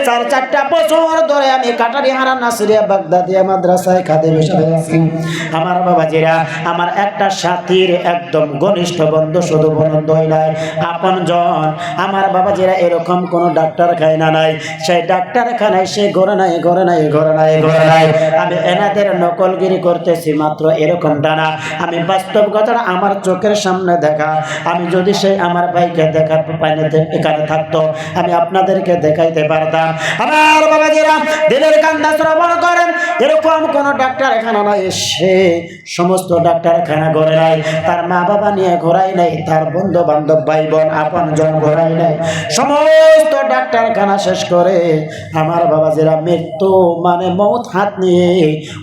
4-4টা বছর ধরে আমি কাটারিহারা নাসিরিয়া বাগদাদিয়া মাদ্রাসায় খাদেম হিসেবে আছি। আমার বাবাজিরা, আমার একটা সাথীর একদম ঘনিষ্ঠ বন্ধু, শুধু বন্ধুই নাই, আপনজন। আমার বাবাজিরা, এরকম কোন ডাক্তারখানা নাই, সেই ডাক্তারখানায় সে ঘরে নাই, ঘরে নাই, ঘরে নাই, ঘরে নাই। আমি এনাদের নকলগিরি করতেছি মাত্র এরকমটা না, আমি বাস্তব কথাটা আমার চোখের সামনে দেখা। আমি যদি সেই আমার ভাইকে দেখা পাইলে এখানে থাকতো, আমি আপনাদেরকে দেখাইতে পারতাম। আমার বাবাজিরা, দিলের কান্দা শ্রবণ করেন, এরকম কোন ডাক্তারখানা নাই, সে সমস্ত ডাক্তারখানা ঘরে নাই, তার মা বাবা নিয়ে ঘোরাই নাই, তার বন্ধু বান্ধব ভাই বোন আপন জন ঘোরাই নাই, সমস্ত ডাক্তারখানা শেষ করে আমার বাবাজিরা মৃত্যু মানে মৌত হাত নিয়ে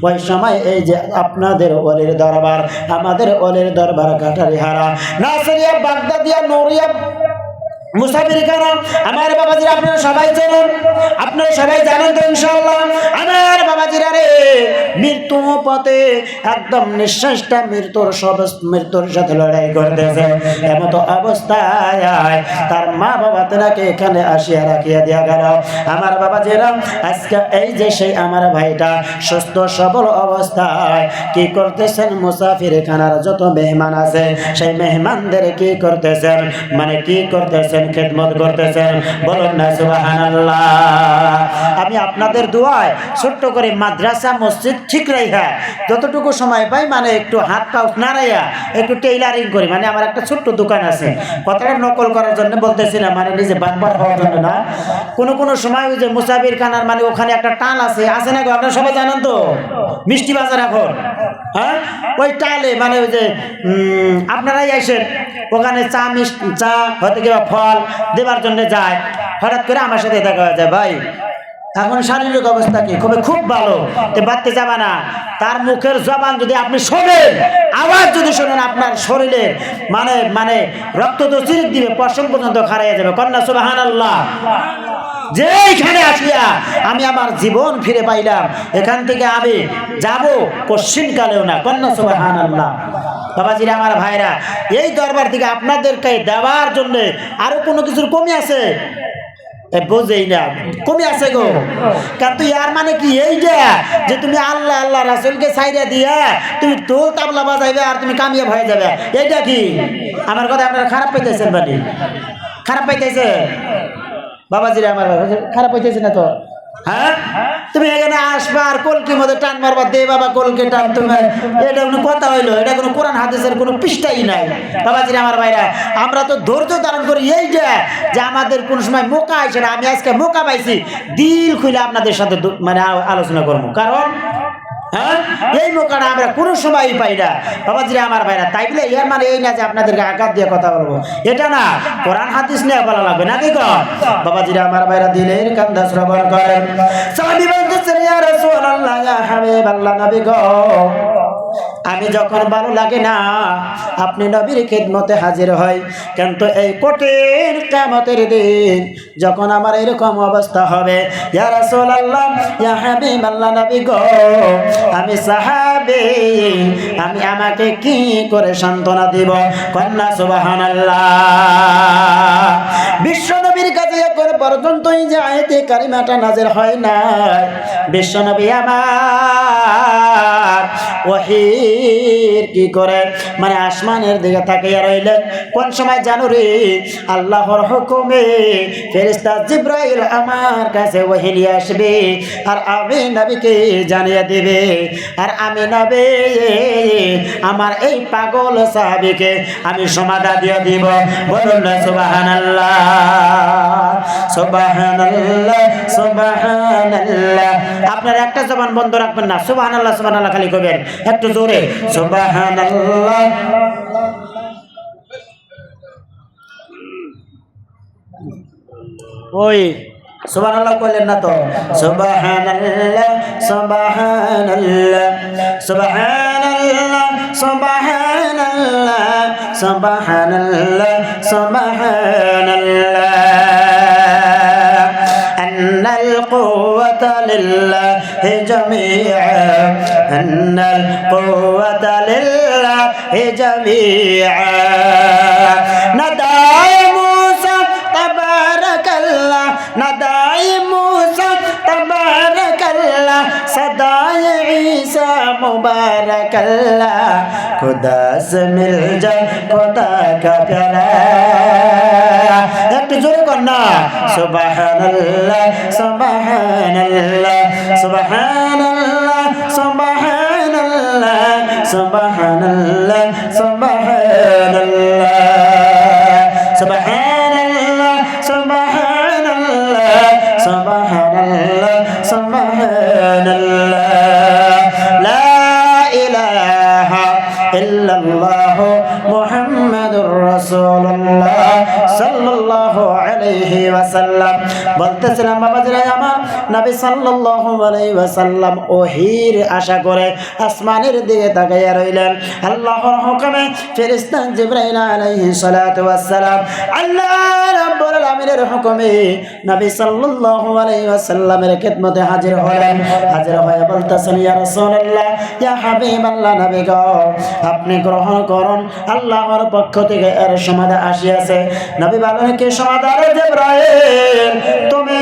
ওই সময় এই যে আপনাদের ওলির দরবার, আমাদের ওলির দরবার কাটারিহারা নাসিরিয়া বাগদাদিয়া নূরিয়া মুসাফির খানা আমার বাবাজিরা আপনারা সবাই জানেন, আপনারা সবাই জানেন তো ইনশাআল্লাহ। আমার বাবাজিরা রে মৃত্যু পথে একদম নিঃশ্বাসটা মৃত্যুর সাথে লড়াই করতেছে। এমতো অবস্থায় তার মা বাবা তাকে এখানে আসিয়া রাখিয়া দিয়া গেল। আমার বাবাজিরা আজকে এই যে সেই আমার ভাইটা সুস্থ সবল অবস্থায় কি করতেছেন, মুসাফির খানার যত মেহমান আছে সেই মেহমানদের কি করতেছেন, মানে কি করতেছেন, খেদমত করতেছেন। বলুন না সুবহানাল্লাহ। আমি আপনাদের দোয়ায় ছোট্ট করে মাদ্রাসা মসজিদ ঠিক রাইহা যতটুকু সময় পাই মানে একটু হাত পা নাড়াইয়া একটু টেইলারিং করি, মানে আমার একটা ছোট্ট দোকান আছে। কথাটা নকল করার জন্য বলতেছি না, মানে নিজে বারবার হওয়ার জন্য না। কোনো সময় ওই যে মুসাফির খানার মানে ওখানে একটা টাল আছে না গো, আপনারা সবাই জানেন তো, মিষ্টি বাজার এখন, হ্যাঁ ওই টালে মানে ওই যে আপনারাই আসেন ওখানে চা হয়তো কিংবা ফল দেবার জন্য যায়। হঠাৎ করে আমার সাথে দেখা হয়ে যায়, ভাই এখন শারীরিক অবস্থা কি খুব ভালো, বাড়তে যাবে না। তার মুখের জবান যদি আপনি শোনেন, আওয়াজ যদি শোনেন, আপনার শরীরের মানে রক্ত তো চিরিক দিবে, পশম পর্যন্ত খারাইয়া যাবে। কন্যা সুবহানাল্লাহ। যেখানে আসিয়া আমি আমার জীবন ফিরে পাইলাম, এখান থেকে আমি যাব কশ্চিনকালেও না। কন্যা সুবহানাল্লাহ। বাবাজিরা আমার ভাইরা, এই দরবার থেকে আপনাদেরকে দেওয়ার জন্য আরো কোনো কিছুর কমি আছে? বোঝেই না কমে আছে গো। কারণ তুই আর মানে কি এই যে তুমি আল্লাহ আল্লাহ রাসূলকে ছাইড়া দিয়া তুমি ঢোল তাবলা বাজাইবে আর তুমি কামিয়াব হয়ে যাবে, এইটা কি? আমার কথা আপনারা খারাপ পাইতেছেন? মানে খারাপ পাইতেছে বাবাজিরা আমার খারাপ পাইতেছে না তো? হ্যাঁ, তুমি এখানে আসবা আর কলকির মধ্যে টান মারবা, দে বাবা কলকে টান। তোমার এটা কোনো কথা হইলো? এটা কোনো কোরআন হাদিসের কোনো পৃষ্ঠাই নাই। বাবাজিরা আমার ভাইরা, আমরা তো ধৈর্য ধারণ করি এই যে আমাদের কোন সময় মোকা আসে না। আমি আজকে মোকা পাইছি, দিল খুলে আপনাদের সাথে মানে আলোচনা করবো, কারণ হ্যাঁ এই মোকাটা আমরা কোনো সময় পাই না। বাবাজিরা আমার ভাইরা, তাই বলে এর মানে এই না যে আপনাদেরকে আঘাত দিয়ে কথা বলবো, এটা না। কোরআন হাদিস নিয়ে বলা লাগবে নাকি গো? বাবাজিরা আমার ভাইরা, দিলের কান্দা শ্রবণ করেন। সাহাবী বলতেছেন, ইয়া রাসূলুল্লাহ, ইয়া হাবিবাল্লাহ, নবী গো, আমি যখন ভালো লাগে না আপনি নবীর খিদমতে হাজির হই, কিন্তু এই কঠিন কিয়ামতের দিন যখন আমার এরকম অবস্থা হবে, ইয়া রাসূলুল্লাহ, ইয়া হাবিবাল্লাহ, নবী গো, আমি সাহাবী, আমি আমাকে কি করে সান্ত্বনা দিব? কন্যা সুবহানাল্লাহ। বিশ্ব নবীর কাছে এখন পর্যন্ত এই যে আয়াতে কারিমাটা নাযিল হয় না, বিশ্ব নবী আমার ওহীর কি করে মানে আসমানের দিকে তাকিয়ে রইলেন। কোন সময় জানো রে? আল্লাহর হুকুমে ফেরেশতা জিবরাইল আমার কাছে ওহী নিয়ে আসবে আর আমি নবীকে জানিয়ে দেবে, আর আমি নবী আমার এই পাগল সাহাবীকে আমি সমাধা দিয়ে দিব। বলুন না সুবহানাল্লাহ, সুবহানাল্লাহ, সুবহানাল্লাহ। আপনারা একটা জবান বন্ধ রাখবেন না, সুবহানাল্লাহ সুবহানাল্লাহ খালি কইবেন একটু জোরে, সুবহানাল্লাহ। ওই সুবহানাল্লাহ কইলেন না তো? সুবহানাল্লাহ, সুবহানাল্লাহ, সুবহানাল্লাহ, সুবহানাল্লাহ, সুবহানাল্লাহ, সুবহানাল্লাহ। আন্নাল কুওয়াতা লিল্লাহি জামিআ, আন্নাল কুওয়াতা লিল্লাহি জামিআ। নাদায়ে মুসা তাবারাকাল্লাহ, নাদায়ে মুসা তাবারাকাল্লাহ, সদায়ে ঈসা মুবারাকাল্লাহ, खुदा से मिल जा खुदा का प्यारा। একটু জোরে কর না, সুবহানাল্লাহ, সুবহানাল্লাহ, সুবহানাল্লাহ, সুবহানাল্লাহ, সুবহানাল্লাহ, সুবহানাল্লাহ, সুবহানাল্লাহ, সুবহানাল্লাহ, সুবহানাল্লাহ, সুবহানাল্লাহ। লা ইলাহা ইল্লাল্লাহ মুহাম্মাদুর রাসূলুল্লাহ সাল্লাল্লাহু আলাইহি ওয়াসাল্লাম। বলতেছিলাম বাবাজিরা আমার, নবী সাল্লাল্লাহু আলাইহি ওয়াসাল্লাম ওহীর আশা করে আসমানের দিকে তাকাইয়া রইলেন। আল্লাহর হুকুমে ফেরেশতা জিবরাইল আলাইহিস সালাতু ওয়াস সালাম আল্লাহ রাব্বুল আলামিনের হুকুমে নবী সাল্লাল্লাহু আলাইহি ওয়াসাল্লামের খিদমতে হাজির হলেন। হাজির হয়ে বলতেছেন, ইয়া রাসূলুল্লাহ, ইয়া হাবিবাল্লাহ, নবী গো, আপনি গ্রহণ করুন, আল্লাহর পক্ষ থেকে এর সমাধান আসিয়াছে। নবী বলেন, কি সমাধান জিবরাইল? তুমি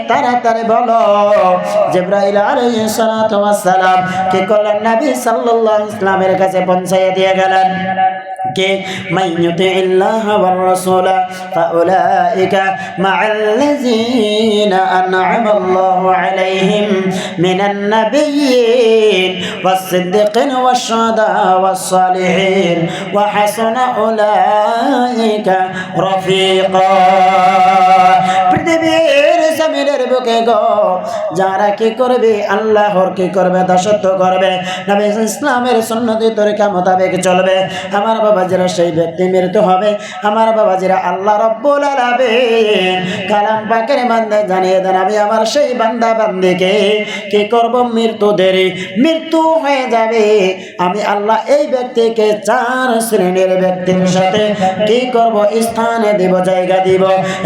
তাড়াতাড়ি বলো। জিবরাইল আলাইহিস সালাতু ওয়াস সালাম কি করলেন? নবী সাল্লাল্লাহু আলাইহি ওয়াসাল্লামের কাছে পৌঁছাইয়া দিয়ে গেলেন। কে মান ইউতিইল্লাহ ওয়ার রাসূল ফাউলাইকা মাআল্লাযীনা আন'আমাল্লাহু আলাইহিম মিনান নাবিয়্যিন ওয়াস-সিদ্দিকিন ওয়াশ-শুহাদা ওয়াস-সালিহিন ওয়া হাসানা উলাইকা রাফীকা। পৃথিবীর জমিনের বুকে গো যারা কি করবে, আল্লাহর কি করবে, দাসত্ব করবে, নবী ইসলামের সুন্নতি তরিকা মোতাবেক চলবে, আমার বাবাজিরা সেই ব্যক্তি মৃত্যু হবে। আমার বাবাজিরা আল্লাহ রাব্বুল আলামিন কালাম পাকের বান্দা জানিয়ে দেন, আমি আমার সেই বান্দা বান্দিকে কি করব, মৃত্যু হয়ে যাবে, আমি আল্লাহ এই ব্যক্তিকে 4 শ্রেণীর ব্যক্তির সাথে কি করব, স্থানে দিব, জায়গা দিব।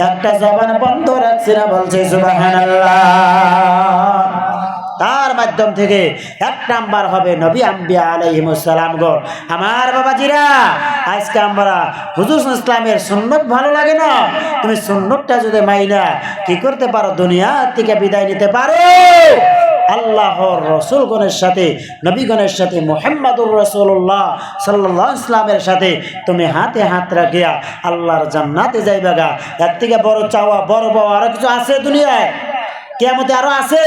একটা জবান বন্ধ রাখছি না, বলছে সুবহানাল্লাহ। তার মাধ্যম থেকে 1 নাম্বার হবে নবী আম্বিয়া আলাইহিমুস সালাম গো। আমার বাবাজিরা আজকে আমরা হুজুর ইসলামের সুন্নত ভালো লাগে না, তুমি সুন্নতটা যদি মাইনা কি করতে পারো, দুনিয়া থেকে বিদায় নিতে পারো, আল্লাহর রাসূলগণের সাথে, নবীগণের সাথে, মুহাম্মদুর রাসূলুল্লাহ সাল্লাল্লাহু আলাইহি ওয়াসাল্লামের সাথে তুমি হাতে হাত রাখিয়া আল্লাহর জান্নাতে যাইবা গা। এর থেকে বড় চাওয়া, বড় পাওয়া আর কিছু আছে দুনিয়ায়? কিয়ামতে আরো আছে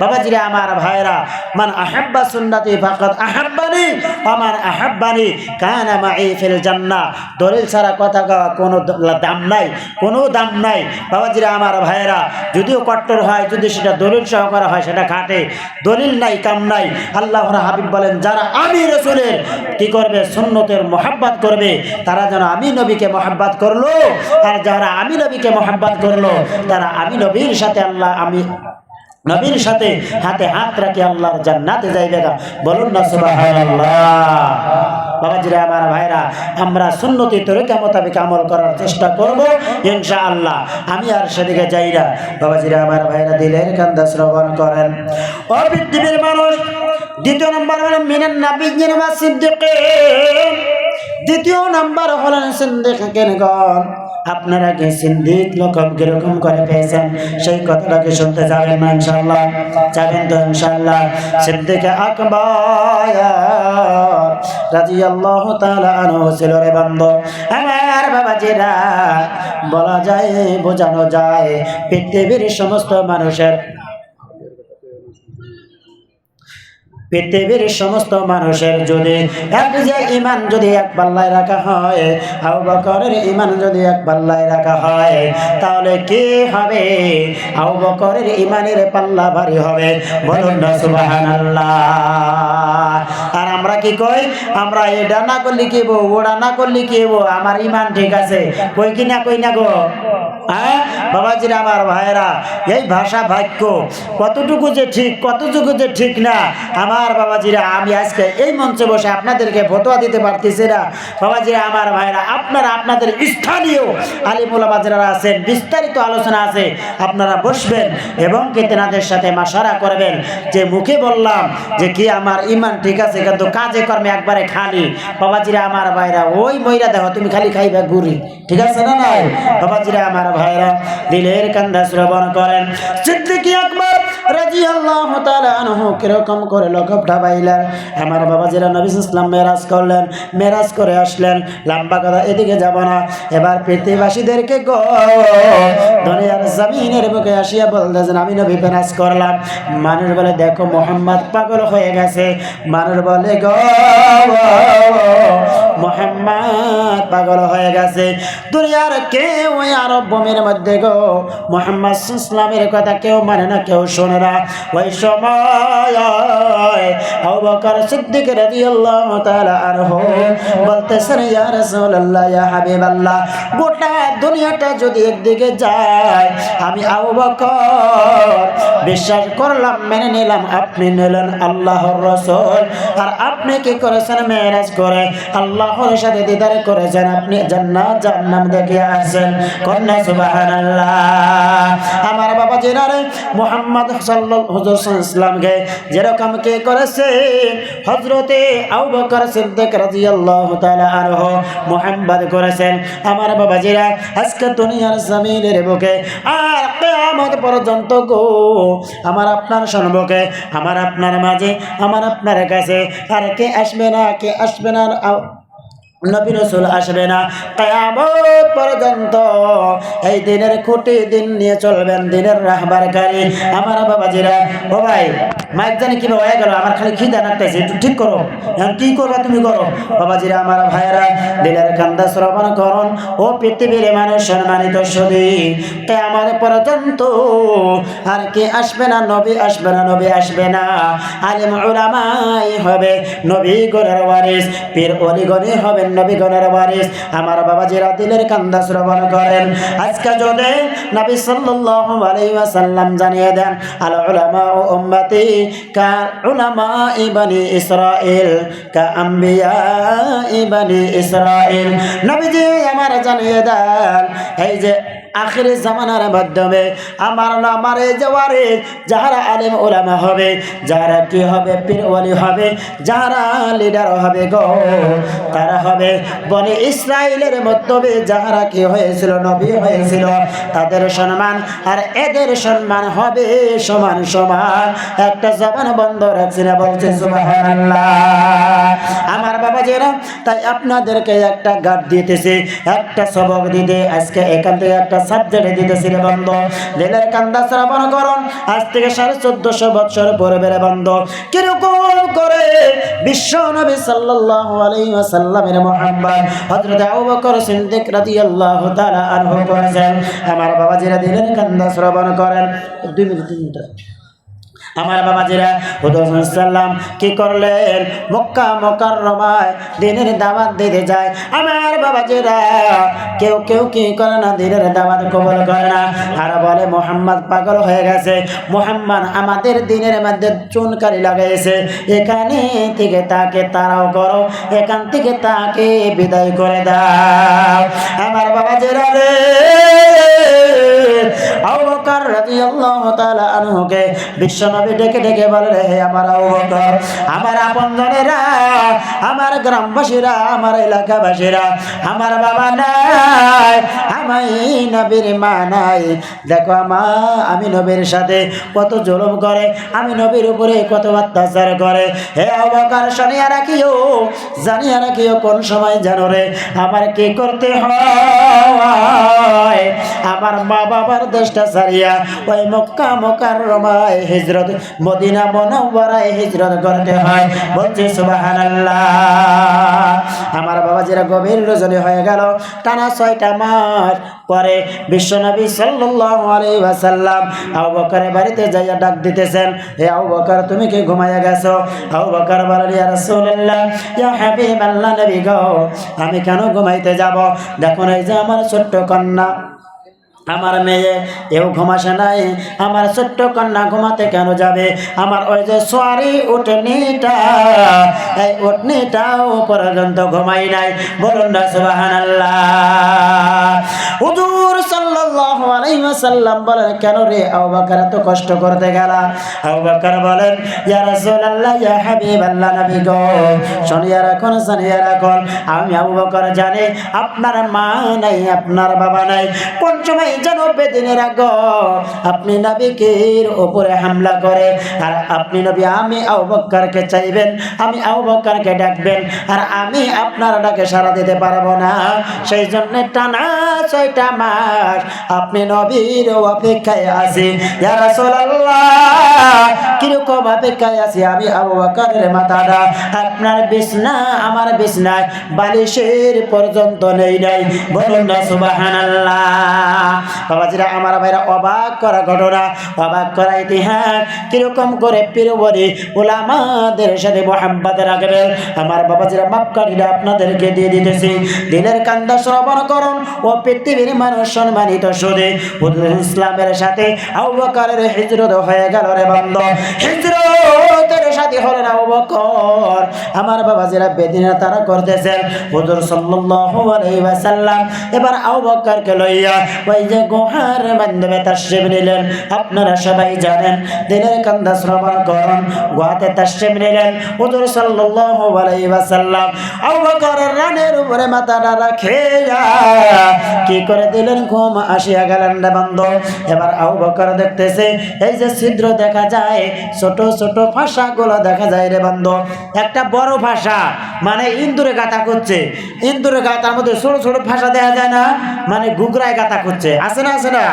বাবাজিরা আমার ভাইরা। মান আহাব্বা সুন্নতি ফাকাদ আহাব্বানি ওয়া মান আহাব্বানি কানা মাই ফিল জান্নাহ। দলিল ছাড়া কথা কওয়া কোনো দাম নাই, কোনো দাম নাই বাবাজিরা আমার ভাইরা। যদিও কট্টর হয়, যদি সেটা দলিল সহকারে হয়, সেটা খাটে। দলিল নাই, কাম নাই। আল্লাহর হাবিব বলেন, যারা আমি রাসূলের কি করবে, সুন্নতের মুহাব্বত করবে, তারা যেন আমি নবীকে মুহাব্বত করলো। আর যারা আমি নবীকে মুহাব্বত করলো, তারা আমি নবীর সাথে নবীর সাথে হাতে হাত রাখি আল্লাহর জান্নাতে যাইবে না। বলুন না সুবহানাল্লাহ। বাবাজিরা আমার ভাইরা, আমরা সুন্নতি তরিকা মোতাবেক আমল করার চেষ্টা করব ইনশাআল্লাহ। আমি আর সেদিকে যাই না। বাবাজিরা আমার ভাইরা, দিলের কান্দা শ্রবণ করেন। ও পৃথিবীর মানুষ, 2 নম্বর হলো মিনান নাবিয়্যিন ওয়া সিদ্দিকিন। 2 নম্বর হলেন সিদ্দিকগণ। আপনারা কি সিদ্দিক লোকম কিরকম করে পেয়েছেন, সেই কথাটাকে শুনতে যাবেন না ইনশাআল্লাহ? যাবেন তো ইনশাআল্লাহ? সিদ্দিক আকবর রাদিয়াল্লাহু তাআলা আনহু ছিল রে বান্দা আমার বাবাজিরা, বলা যায়, বোঝানো যায়, পৃথিবীর সমস্ত মানুষের যদি ঈমান যদি এক পাল্লায় রাখা হয়, আবু বকরের ঈমান যদি এক পাল্লায় রাখা হয়, তাহলে কি হবে? আবু বকরের ঈমানের পাল্লা ভারী হবে। বলুন না সুবহানাল্লাহ। আর আমরা কি কই? আমরা এটা না করলে কি হবো, ওটা না করলে কি হবো, আমার ঈমান ঠিক আছে, কই না গো। হ্যাঁ বাবাজিরা আমার ভাইরা, এই ভাষা বাক্য কতটুকু যে ঠিক, কতটুকু যে ঠিক না, আমার বাবাজিরা আমি আজকে এই মঞ্চে বসে আপনাদেরকে ফতোয়া দিতে পারতেছি না। বাবাজিরা আমার ভাইরা, আপনারা আপনাদের স্থানীয় আলিম ওলামা যারা আছেন, বিস্তারিত আলোচনা আছে, আপনারা বসবেন এবং তেনাদের সাথে মাশারা করবেন। যে মুখে বললাম যে কি আমার ঈমান ঠিক আছে, কিন্তু কাজে কর্মে একবারে খালি। বাবাজিরা আমার ভাইরা, ওই মইরা দেখো তুমি খালি খাইবা ঘুরি, ঠিক আছে না নাই? বাবাজিরা আমার ভাইরা, দিলের কান্দা শ্রবণ করেন। সিদ্দিক আকবর রাদিয়াল্লাহু তাআলা আনহু কিরকম করে লকবটা বাইলেন। আমার বাবাজিরা, নবী ইসলাম মেরাজ করলেন, মেরাজ করে আসলেন। লম্বা কথা, এদিকে যাব না। এবার পৃথিবীবাসীদেরকে গো দুনিয়ার জমিনের বুকে আসিয়া বলতেছেন, আমি নবী মেরাজ করলাম। মানুষ বলে, দেখো মোহাম্মদ পাগল হয়ে গেছে। মানুষ বলে গো মুহাম্মদ পাগল হয়ে গেছে। দুনিয়ার কেউ ওই আরব ভূমির মধ্যে গো মুহাম্মদ ইসলামের কথা কেউ মানে না, কেউ শোনে না। ওই সময় আবু বকর সিদ্দিক রাদিয়াল্লাহু তাআলা আনহু বলতেছেন, ইয়া রাসূলুল্লাহ, ইয়া হাবিবাল্লাহ, গোটা দুনিয়াটা যদি একদিকে যায়, আমি আবু বকর বিশ্বাস করলাম, মেনে নিলাম, আপনি নিলেন আল্লাহর রাসূল, আর আপনি কি করেছেন? মেরাজ করে আল্লাহর সাথে দিদার করেছেন, আপনি জান্নাত জাহান্নাম দেখে আসেন। কন্যা সুবহানাল্লাহ। আমার বাবা জিনারে মুহাম্মদ সাল্লাল্লাহু আলাইহি ওয়াসাল্লামকে যেরকম কে করেছে হযরতে আবু বকর সিদ্দিক রাদিয়াল্লাহু তাআলা আনহু মুহাম্মদ করেছেন। আমার বাবা জিরা আজকে দুনিয়ার জমিনের বুকে আর কিয়ামত পর্যন্ত গো আমার আপনার সম্মুখে, আমার আপনার মাঝে, আমার আপনার কাছে আর কে আসবে না, কে আসবে না? নবী রাসূল আসবে না। কিয়ামত পর্যন্ত এই দিনের খুঁটি দিন নিয়ে চলবেন, দিনের রাহবারকারী। আমার বাবাজিরা, ও ভাই মাইক জানি কি হয়ে গেল, আমার খালি খিদা লাগতেছে, একটু ঠিক করো। এখন কি করবা তুমি করো। বাবাজিরা, আমার ভাইয়েরা, দিনের কান্দা শ্রবণ করুন। ও পৃথিবীর মানুষ, সম্মানিত সুধী, কিয়ামত পর্যন্ত আর কে আসবে না? নবী আসবে না, নবী আসবে না। আলিম উলামাই হবে নবীগণের ওয়ারিস, পীর ওলিগণই হবেন নবীগণের ওয়ারিস। আমার বাবাজিরা, দিলের কান্দা শ্রবণ করেন। আজকে যদি নবী সাল্লাল্লাহু আলাইহি ওয়াসাল্লাম জানিয়ে দেন, আল উলামা উম্মতি কা উলামা ইবনি ইসরাইল কা আম্বিয়া ইবনি ইসরাইল। নবীজি আমার জানিয়ে দেন, এই যে আখিরি জামানার মাধ্যমে আমার এই যে ওয়ারিস, যারা আলেম উলামা হবে, যারা কি হবে? পীর ওয়ালি হবে, যারা লিডার হবে গো, তারা হবে বনি ইসরাইলের মাধ্যমে যারা কি হয়েছিল, নবী হয়েছিল, তাদের সম্মান আর এদের সম্মান হবে সমান সমান। একটা জবান বন্ধ রাখছি না, বলছে সুবহানাল্লাহ। আমার বাবাজিরা, তাই আপনাদেরকে একটা গাট দিতেছি, একটা সবক দিতে, আজকে এখান থেকে একটা সাবজেক্ট দিতেছি রে বন্ধ। দিলের কান্দা শ্রবণ করুন। আজ থেকে 1450 বছর পূর্বের বন্ধ কিরকম করে বিশ্ব নবী সাল্লাল্লাহু আলাইহি ওয়াসাল্লামের মুহাম্মদ হযরত আবু বকর সিদ্দিক রাদিয়াল্লাহু তাআলা আনহু করেছেন। আমার বাবাজিরা, দিলের কান্দা শ্রবণ করেন। 2 মিনিট। আমার বাবাজিরা, হুজুর সাল্লাম কি করলেন? মক্কা মুকাররমায় দিনের দাওয়াত দিতে যায়। আমার বাবাজিরা, কেউ কেউ কি করে না, দিনের দাওয়াত কবুল করে না, আর বলে মুহাম্মদ পাগল হয়ে গেছে, মুহাম্মদ আমাদের দিনের মধ্যে চুনকারি লাগাইছে, এখানে থেকে তাকে তাড়াও করো, এখান থেকে তাকে বিদায় করে দাও। আমার বাবাজিরা রে, আবু বকর রাদিয়াল্লাহু তাআলা আনহুকে বিশ্বনবী ডেকে ডেকে বলে, হে আমার আবু বকর, আমার আপনজনেরা, আমার গ্রামবাসীরা, আমার এলাকাবাসীরা, আমার বাবা নাই, আমি নবীর মা নাই, দেখো আমি নবীর সাথে কত জুলুম করে, আমি নবীর উপরে কত অত্যাচার করে। হে আবু বকর, শুনিয়া রাখিও, জানিয়া রাখিও, কোন সময় জানো রে আমার কি করতে হয়। আমার মা বাবার দেশটা ছাড়িয়া ওই মক্কা মুকাররমায় হিজরত, মদিনা মুনাওয়ারায় হিজরত করতে হয়। বলছে সুবহানাল্লাহ। আমার বাবাজিরা, গভীর রজনী হয়ে গেল, টানা 6টা মাস পরে বিশ্বনবী সাল্লাল্লাহু আলাইহি ওয়াসাল্লাম আবু বকরের বাড়িতে যাইয়া ডাক দিতেছেন, হে আবু বকর, তুমি কি ঘুমাইয়া গেছো? আবু বকর বলেন, ইয়া রাসূলুল্লাহ, ইয়া হাবিবাল্লাহ, নবী গো, আমি কেন ঘুমাইতে যাব? দেখুন, এই যে আমার ছোট্ট কন্যা, আমার মেয়ে, এও ঘুমাসে নাই, আমার ছোট্ট কন্যা ঘুমাতে কেন যাবে? আমার ওই যে সোয়ারি উটনিটা, এই উটনিটাও পর্যন্ত ঘুমাই নাই। বলুন না সুবহানাল্লাহ। হুজুর সাল্লাল্লাহু আলাইহি ওয়াসাল্লাম বলেন, কেন রে আবু বকর এত কষ্ট করতে গেলা? আবু বকর বলেন, ইয়া রাসূলুল্লাহ, ইয়া হাবিবাল্লাহ, নবী গো, শুনিয়া রাখুন, শুনিয়া রাখুন, আমি আবু বকর জানি আপনার মা নাই, আপনার বাবা নাই। কোন সময় যেন বেদিনের আগে আপনি নবীর উপরে হামলা করে, আর আপনি নবী, আমি আবু বকরকে চাইবেন, আমি আবু বকরকে ডাকবেন, আর আমি আপনার ডাকে সাড়া দিতে পারবো না। সেই জন্য টানা 6টা মাস আপনি নবী নবীর অপেক্ষায় আছি। ইয়া রাসূলুল্লাহ, কিরকম অপেক্ষায় আছি আমি আবু বকরের মাথাটা আপনার বিছনা আমার বিছনায় বালিশের পর্যন্ত নেই নাই। বলুন না সুবহানাল্লাহ। বাবাজিরা আমার ভাইরা, অবাক করা ঘটনা, অবাক করা ইতিহাস। কিরকম করে পীরবলি উলামাদের সাথে মুহাব্বত রাখবেন আমার বাবাজিরা, মাপকাঠিটা আপনাদেরকে দিয়ে দিতেছি। দিনের কান্দা শ্রবণ করুন ও পৃথিবীর মানুষ সম্মানিত সুদে। হুজুর ইসলামের সাথে আবু বকরের হিজরত হয়ে গেল রে বান্দা। হিজরতের সাথে হলেন আবু বকর। আমার বাবাজিরা বেদিনা তারা করতেছেন। হুজুর সাল্লাল্লাহু আলাইহি ওয়াসাল্লাম এবার আবু বকরকে লইয়া ওই যে গুহার মাধ্যমে তাশরীফ নিলেন। আপনারা সবাই জানেন, দিনের কান্দা শ্রবণ করুন, গুহাতে তাশরীফ নিলেন হুজুর সাল্লাল্লাহু আলাইহি ওয়াসাল্লাম। আবু বকরের রানের উপরে মাথাটা রাখে কি করে দিলেন, ঘুম আসিয়া গেলেন রে বান্দা। এবার আবু বকর দেখতেছে এই যে ছিদ্র দেখা যায়, ছোট ছোট ফাঁসাগুলো দেখা যায় রে বান্দা। একটা বড় ফাঁসা মানে ইন্দুরে গাতা করছে, ইন্দুরে গাতার মধ্যে ছোট ছোট ফাঁসা দেখা যায় না, মানে গুগরায় গাতা করছে, আছে না আছে না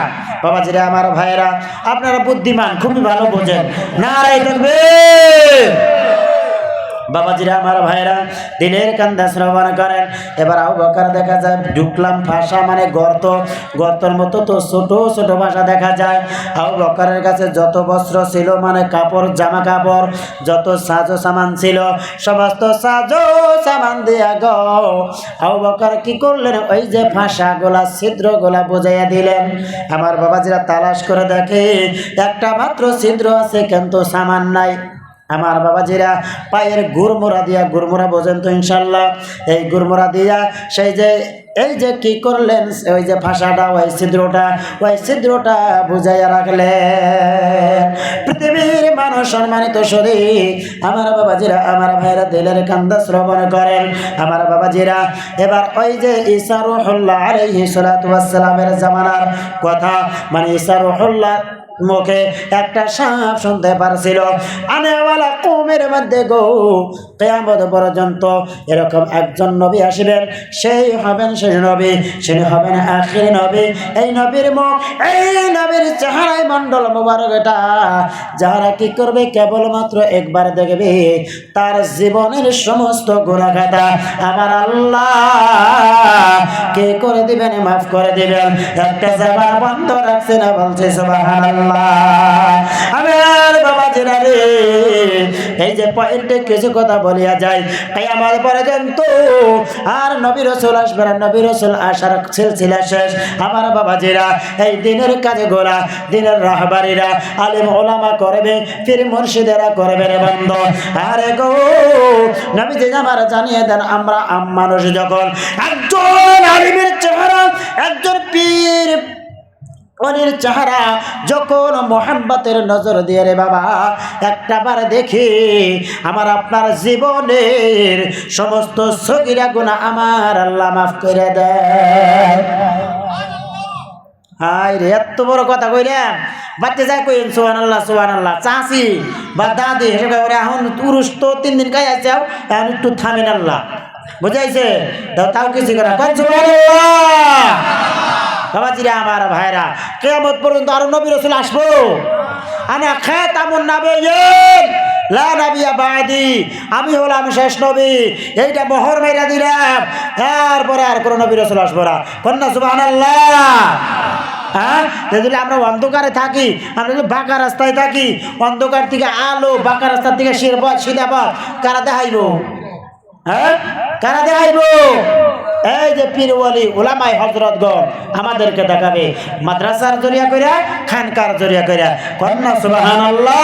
বাবাজিরা আমার ভাইয়েরা, আপনারা বুদ্ধিমান, খুবই ভালো বোঝেন। নারায়ে তাকবীর। বাবাজিরা আমার ভাইরা দিনের কান্দা শ্রবণ করেন। এবার আবু বকর দেখা যায় ঢুকলাম ফাঁসা মানে গর্ত, গর্তের মতো তো ছোট ছোট ফাঁসা দেখা যায়। আবু বকরের কাছে যত বস্ত্র ছিল মানে কাপড় জামা কাপড় যত সাজো সামান ছিল সমস্ত সাজো সামান দিয়া গো আবু বকর কি করলেন, ওই যে ফাঁসা গোলা ছিদ্র গোলা বুঝাইয়া দিলেন। আমার বাবাজিরা তালাশ করে দেখে একটা মাত্র ছিদ্র আছে কিন্তু সামান নাই। আমার বাবাজিরা পায়ের গুরমোরা দিয়া, গুরমোরা বোঝেন তো ইনশাল্লাহ, এই গুরমোরা দিয়া সেই যে এই যে কি করলেন, ওই যে ফাঁসাটা ওই ছিদ্রটা বুঝাইয়া রাখলেন। পৃথিবীর মানুষ সম্মানিত শরীর আমার বাবাজিরা আমার ভাইরা দিলের কান্দা শ্রবণ করেন। আমার বাবাজিরা এবার ওই যে ঈসা রূহুল্লাহ আলাইহিস সালাতু ওয়াস সালামের জামানার কথা, মানে ঈসা রূহুল্লাহ মুখে একটা সাপ শুনতে পারছিল, আনেওয়ালা কওমের মধ্যে গো কিয়ামত পর্যন্ত এরকম একজন নবী আসবেন, সেই হবেন শেষ নবী, সেই হবেন আখির নবী। এই নবীর মুখ, এই নবীর চেহারায় মণ্ডল মোবারক এটা যারা কি করবে কেবলমাত্র একবার দেখবে তার জীবনের সমস্ত গুনাহ খাতা আমার আল্লাহ কে করে দিবেন, মাফ করে দিবেন। একটা জবান বন্ধ রাখছে না, বলছে সুবহানাল্লাহ। আমার বাবাজিরা রে, এই যে পয়েন্টে কিছু কথা বলিয়া যায়, কিয়ামত পর্যন্ত আর নবী রাসূল আসবে না, নবী রাসূল আসার সিলসিলা শেষ। আমার বাবাজিরা এই দিনের কাজে গোলা, দিনের রাহবারিরা আলেম ওলামা করবে, পীর মুর্শিদেরা করবে রে বন্ধু। আরে গো নবীজি আমার জানিয়ে দেন, আমরা মানুষ যখন একজন আলিমের চেহারা, একজন পীর অনির চেহারা যখন মোহাম্মতের নজর দিয়ে রে বাবা একটা বার দেখি, আমার আপনার জীবনের সমস্ত সগীরা গুনাহ আমার আল্লাহ মাফ করে দেয়। হাই রে, এত বড় কথা কইলাম, বাচ্চা যাই কইন সুবহানাল্লাহ সুবহানাল্লাহ। চাচি বা দাদি হেসে কই এখন উরুস তো 3 দিন খাই আছাও, এখন একটু থামেন আল্লাহ, বুঝাইছে? তাও কিছু করে কোন সুবহানাল্লাহ। বাবাজিরা আমার ভাইরা, কিয়ামত পর্যন্ত আরো নবী রাসূল আসবো। আনা খাতামুন নাবিয়্যিন লা নাবিয়্যা বাদি, আমি হলাম শেষ নবী, এইটা মোহর মাইরা দিলাম, এরপরে আর কোনো নবী রাসূল আসবো না। কন্যা সুবহানাল্লাহ। হ্যাঁ, যদি আমরা অন্ধকারে থাকি, আমরা যদি বাঁকা রাস্তায় থাকি, অন্ধকার থেকে আলো, বাঁকা রাস্তার থেকে সিধা পথ কারা দেখাইব? হ্যাঁ, কারা দেখাইব? এই যে পীর ওয়ালি উলামায়ে হযরতগণ আমাদেরকে দেখাবে, মাদ্রাসার জরিয়া কইরা, খানকার জরিয়া কইরা। কন্যা সুবহানাল্লাহ।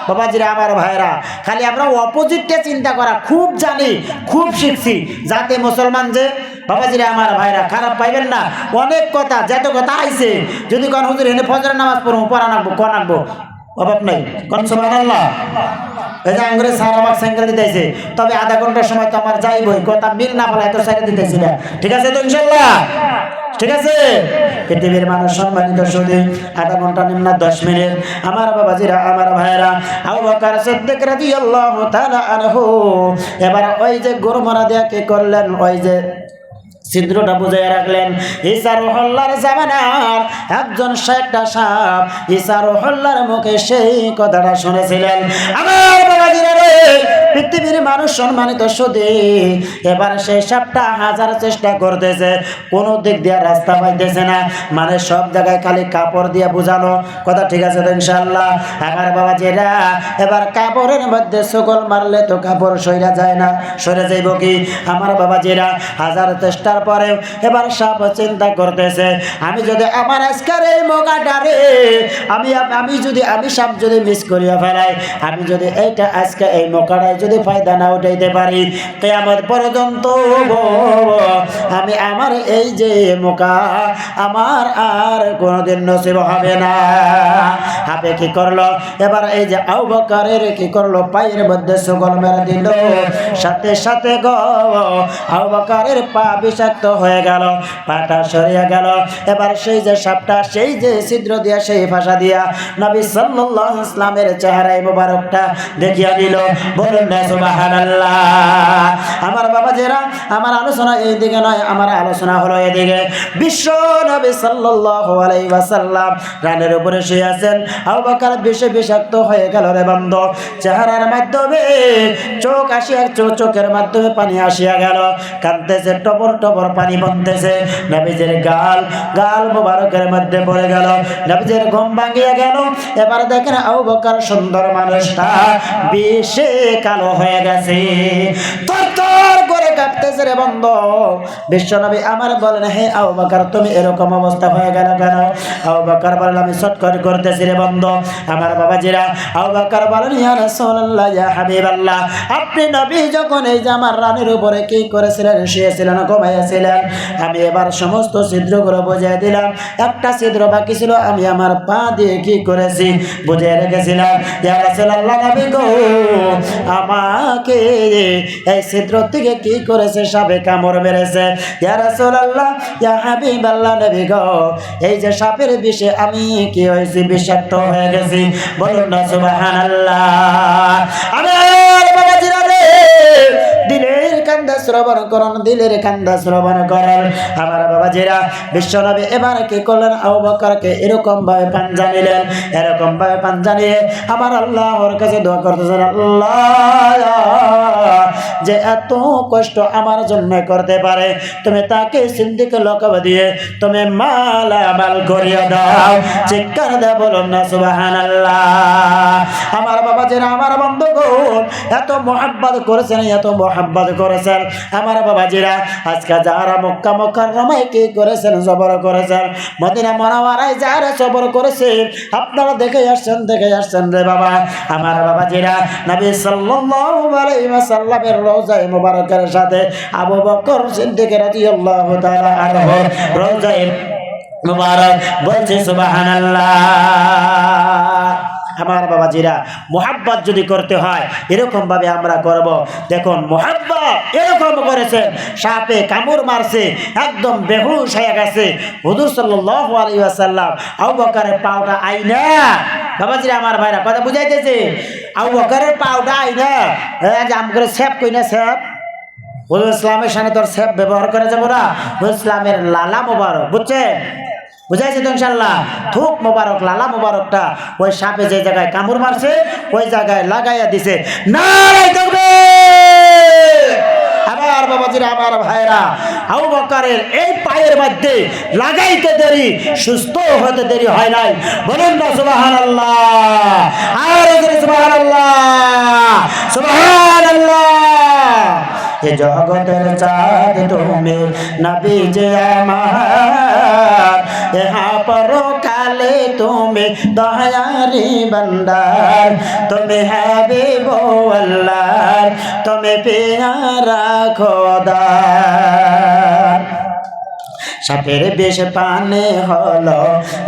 বাবাজিরা আমার ভাইরা, খালি আমরা অপোজিটটা চিন্তা করা খুব জানি, খুব শিখছি, যাতে মুসলমান যে বাবাজিরা আমার ভাইরা খারাপ পাইবেন না। অনেক কথা, যত কথা আইছে, যদি কোন হুজুর এনে ফজরের নামাজ পড়বো, পড়া নাকবো, কোন নাকবো, অভাব নাই। কোন সুবহানাল্লাহ। এই যে আঙ্গুরে সার আমার সাইকেল দিতেছে, তবে আধা ঘন্টার সময় তো আমার যাইবই, কথা মিল না ফেলা তো সাইকেল দিতেছি না, ঠিক আছে তো ইনশাল্লাহ? ঠিক আছে? পৃথিবীর মানুষ সম্মানিত শুধু আধা ঘন্টা নিম্ন 10 মিনিট। আমার বাবাজিরা আমার ভাইরা, আবু বকর সিদ্দিক রাদিয়াল্লাহু তাআলা আনহু এবার ওই যে গরু মারা দিয়া কি করলেন, ওই যে ছিদ্রটা বুঝে রাখলেন। ঈসা রুহুল্লাহর জামানার একজন শেখটা সাপ ঈসা রুহুল্লাহর মুখে সেই কথাটা শুনেছিলেন। আমার বাবাজিরা রে, পৃথিবীর মানুষ সম্মানিত সুধী, এবার সেই সাপটা হাজার চেষ্টা করতেছে, কোনো দিক দিয়ে রাস্তা পাইতেছে না, মানে সব জায়গায় খালি কাপড় দিয়ে বুঝানো কথা, ঠিক আছে তো ইনশাআল্লাহ। আমার বাবাজিরা, এবার কাপড়ের মধ্যে সকল মারলে তো কাপড় সইরা যায় না, সরে যাইব কি? আমার বাবাজিরা, হাজার চেষ্টার পরে এবার সাপ চিন্তা করতেছে, আমি যদি আমার আজকের এই মৌকাটারে আমি সাপ যদি মিস করিয়া ফেলাই, আমি যদি এইটা আজকে এই মৌকাটায় যদি ফায়দা না উঠাইতে পারি, কিয়ামত পর্যন্ত আমি আমার এই যে মৌকা আমার আর কোনোদিন নসিব হবে না। আপে কি করলো? এবার এই যে আবু বকরের কি করলো? পায়ের মধ্যে সকল মেরে দিল, সাথে সাথে গো আবু বকরের পা বিষাক্ত হয়ে গেল, পাটা সরিয়ে গেল। এবার সেই যে সাপটা সেই যে ছিদ্র দিয়া সেই ভাষা দিয়া নবী সাল্লাল্লাহু আলাইহি ওয়াসাল্লামের চেহারায় মোবারকটা দেখিয়া দিল। বলুন না সুবহানাল্লাহ। আমার বাবাজিরা, আমার আলোচনা এইদিকে নয়, আমার আলোচনা হলো এদিকে। বিশ্ব নবী সাল্লাল্লাহু আলাইহি ওয়াসাল্লাম রানের উপরে শুয়ে আছেন, আবু বকর বিষাক্ত হয়ে গেল রে বান্দা। চেহারার মাধ্যমে চোখ আসিয়া চোখের মাধ্যমে পানি আসিয়া গেল, কাঁদতেছে, টপর টপর পানি বনতেছে। নবীজির গাল মুবারকের মধ্যে পড়ে গেল, নবীজির ঘুম ভাঙিয়া গেল। এবার দেখেন আবু বকর সুন্দর মানুষটা বিষে কালো হয়ে গেছে, তরতর করে কাঁপতেছে রে বন্ধু। বিশ্বনবী আমার বলেন, হে আবু বকর, তুমি এরকম অবস্থা হয়ে গেল কেন? আবু বকর বলেন, আমি চটকট করতেছি রে বন্ধু। আমার বাবাজিরা, আবু বকর বলেন, ইয়া রাসূলুল্লাহ, ইয়া হাবিবাল্লাহ, আপনি নবী যখন এই যে আমার রানীর উপরে কি করেছিলেন, শুয়েছিলেন, ঘুমাইয়াছিলেন, আমি এবার সমস্ত ছিদ্রগুলো বুঝিয়ে দিলাম। একটা ছিদ্র বাকি ছিল, আমি আমার পা দিয়ে কি করেছি বুঝিয়ে রেখেছিলাম। ইয়া রাসূলুল্লাহ, নবী গো, আমাকে এই ছিদ্র থেকে কি করেছে? সাপে কামড় মেরেছে। ইয়া রাসূলুল্লাহ, ইয়া হাবিবাল্লাহ, নবী গো, এই যে সাপের বিষে আমি কি হয়েছি? বিষাক্ত হয়ে গেছি। বলুন না সুবহানাল্লাহ। আমার বাবাজিরা রে, দিলের কান্দা শ্রবণ করুন, দিলের কান্দা শ্রবণ করুন। আমার বাবাজিরা, বিশ্বনবী এবার কি করলেন? আবু বকরকে এরকম ভাবে পাঞ্জা নিলেন, এরকম ভাবে পাঞ্জা নিয়ে আমার আল্লাহর কাছে দোয়া করতেছেন, আল্লাহ যে এত কষ্ট আমার জন্য করতে পারে, তুমি তাকে সিদ্দিক লকব দিয়ে তুমি মালামাল করিয়ে দাও। চিৎকার দিয়ে বলুন না সুবহানাল্লাহ। আমার বাবাজিরা, আমার বন্ধুগণ, এত মোহাব্বত করেছেন, এত মোহাব্বত করেছেন আমার বাবাজিরা। আজকে যারা মক্কা মুকাররমায় কি করেছেন? সবর করেছেন। মদিনা মুনাওয়ারায় যারা সবর করেছেন, আপনারা দেখে আসছেন রে বাবা। আমার বাবাজিরা, নবী সাল্লাল্লাহু আলাইহি ওয়াসাল্লামের রওজায়ে মুবারকের সাথে আবু বকর সিদ্দিক রাদিয়াল্লাহু তাআলা আনহু রওজায়ে মুবারক বলছে সুবহানাল্লাহ। আমার বাবাজিরা, মোহাব্বত যদি করতে হয় এরকম ভাবে আমরা করব। দেখুন, মোহাব্বত এরকম করেছেন, সাপে কামড় মারছে, একদম বেহুশ হয়ে গেছে। হুজুর সাল্লাল্লাহু আলাইহি ওয়াসাল্লাম আবু বকরের পাওটা আইনা, বাবাজিরা আমার ভাইরা কথা বুঝাইতেছে, আবু বকরের পাওটা আইনা জাম করে সেপ কই না, সেপ হুজুর ইসলামের সামনে তোর সেপ ব্যবহার করে যাবো না, হুজুর ইসলামের লালা মোবারক, বুঝছেন? বুঝাইছে তো ইনশাআল্লাহ? থুক মোবারক, লালা মোবারকটা ওই সাপে যে জায়গায় কামড় মারছে ওই জায়গায় লাগাইয়া দিছে। নারায়ে তাকবীর! আমার বাবাজিরা, আমার ভাইরা, আবু বকরের এই পায়ের মধ্যে লাগাইতে দেরি, সুস্থ হতে দেরি হয় নাই। বলুন না সুবহানাল্লাহ। আর সুবহানাল্লাহ, সুবহানাল্লাহ। এ জগতের চাঁদ তুমি, নবী যে আমার, यहाँ পরকালে তুমি দয়ারি বান্দার, তুমি হাবিব আল্লাহ, তুমি প্যারা খোদা। সাপের বিষ পানে হলো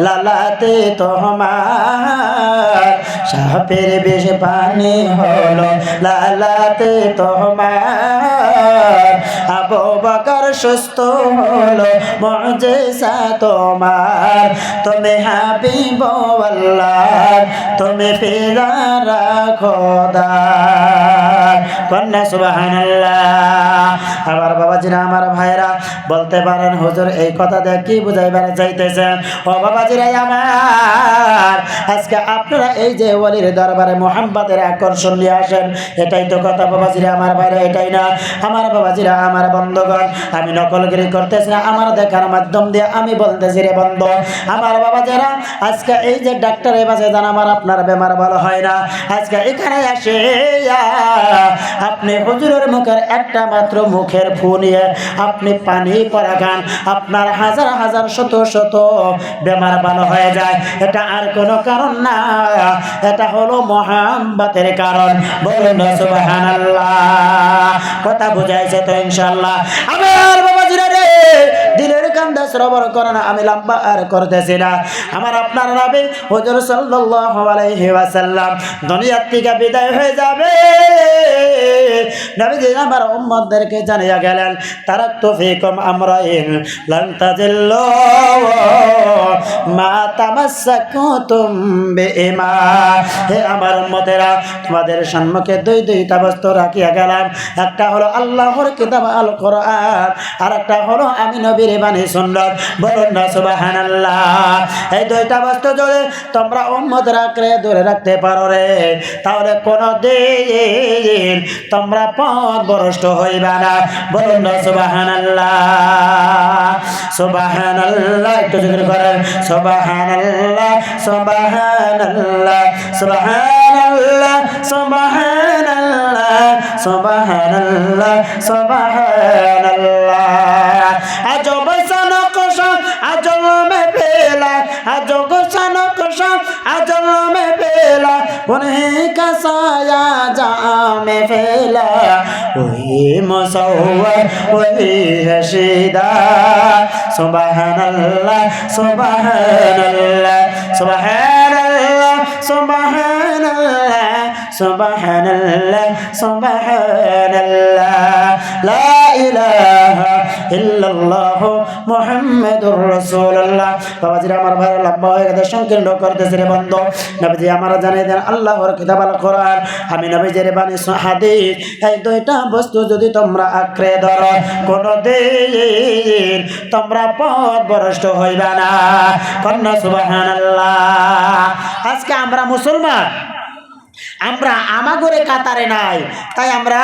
লালাতে তোমার, সাপের বিষ পানে হলো লালাতে তোমার। আবু বকর সুস্থ হলো মুজিজা তোমার, তুমি হাবিব আল্লাহ, তুমি পিয়ারা খোদার। কন্যা সুবহানাল্লাহ। আমার বাবাজিরা, আমার ভাইরা বলতে পারেন হুজুর এই কথা দিয়ে কি বুঝাইবার চাইতেছেন? ও বাবাজিরা আমার, আজকে আপনারা এই যে ওলির দরবারে মুহাম্মদের আকর্ষণ নিয়ে আসেন, এটাই তো কথা বাবাজিরা আমার ভাইরা, এটাই না? আমার বাবাজিরা, আমার বন্ধুগণ, আমি নকলগিরি করতেছি না, আমার দেখার মাধ্যম দিয়ে আমি বলতেছি রে বন্ধু আমার বাবাজিরা, আজকে এই যে ডাক্তারের বাসে যান, আমার আপনার বেমার ভালো হয় না, আজকে এখানে আসে আপনি হুজুরের মুখের একটা মাত্র মুখের ফু নিয়ে আপনি পানি পরা খান, আপনার হাজার হাজার শত শত বেমার ভালো হয়ে যায়। এটা আর কোনো কারণ না, এটা হলো মুহাম্মতের কারণ। বলুন না সুবহানাল্লাহ। কথা বুঝাইছে তো ইনশাআল্লাহ? আমার বাবাজিরা রে, দিলের কান্দা শ্রবণ করেন, আমি লম্বা আর করতেছি না। আমার আপনার নবী হুজুর সাল্লাল্লাহু আলাইহি ওয়াসাল্লাম দুনিয়া থেকে বিদায় হয়ে যাবে, নবীজি আমার উম্মতদেরকে জানিয়ে গেলেন, তারাকতু ফীকুম আমরাইন লান তাজিল্লু মা তামাসসাকুতুম বিহিমা। হে আমার উম্মতেরা, তোমাদের সম্মুখে দুইটা বস্তু রাখিয়া গেলাম, একটা হলো আল্লাহর কিতাব আল কোরআন, আর একটা হলো আমি নবীর বাণী সুন্নাত। বলুন না সুবহানাল্লাহ। এই দুইটা বস্তু যদি তোমরা উম্মত রাখলে ধরে রাখতে পারো রে, তাহলে কোনদিন তোমরা পথভ্রষ্ট হইবা না। বলুন না সুবহানাল্লাহ। সুবহানাল্লাহ, একটু জিকির করেন। সুবহানাল্লাহ, সুবহানাল্লাহ, সুবহানাল্লাহ, সুবহানাল্লাহ, সুবহানাল্লাহ, সুবহানাল্লাহ। আজব সনকশা আজল মে পেলা, আজব সনকশা আজল মে পেলা, উन्हीं का साया जहाँ में फैला, वही मुसव्वर वही हशीदा। सुबहानल्लाह, सुबहानल्लाह, सुबहानल्लाह, सुबहानल्लाह, सुबहानल्लाह, सुबहानल्लाह। ला इलाहा इल्लल्लाह मुहम्मदुर রাসূলুল্লাহ। বাবাজিরা আমার ভাই, লম্বা হয়ে গেছে, সংকীর্ণ করতেছে রে বন্ধু। নবীজি আমার জানিয়ে দেন আল্লাহর কিতাব আল কোরআন, আমি নবীজির বাণী হাদিস, এই দুইটা বস্তু যদি তোমরা আঁকড়ে ধরো, কোনদিন তোমরা পথভ্রষ্ট হইবা না। কন্যা সুবহানাল্লাহ। আজকে আমরা মুসলমান, আমরা আমাগরে কাতারে নাই, তাই আমরা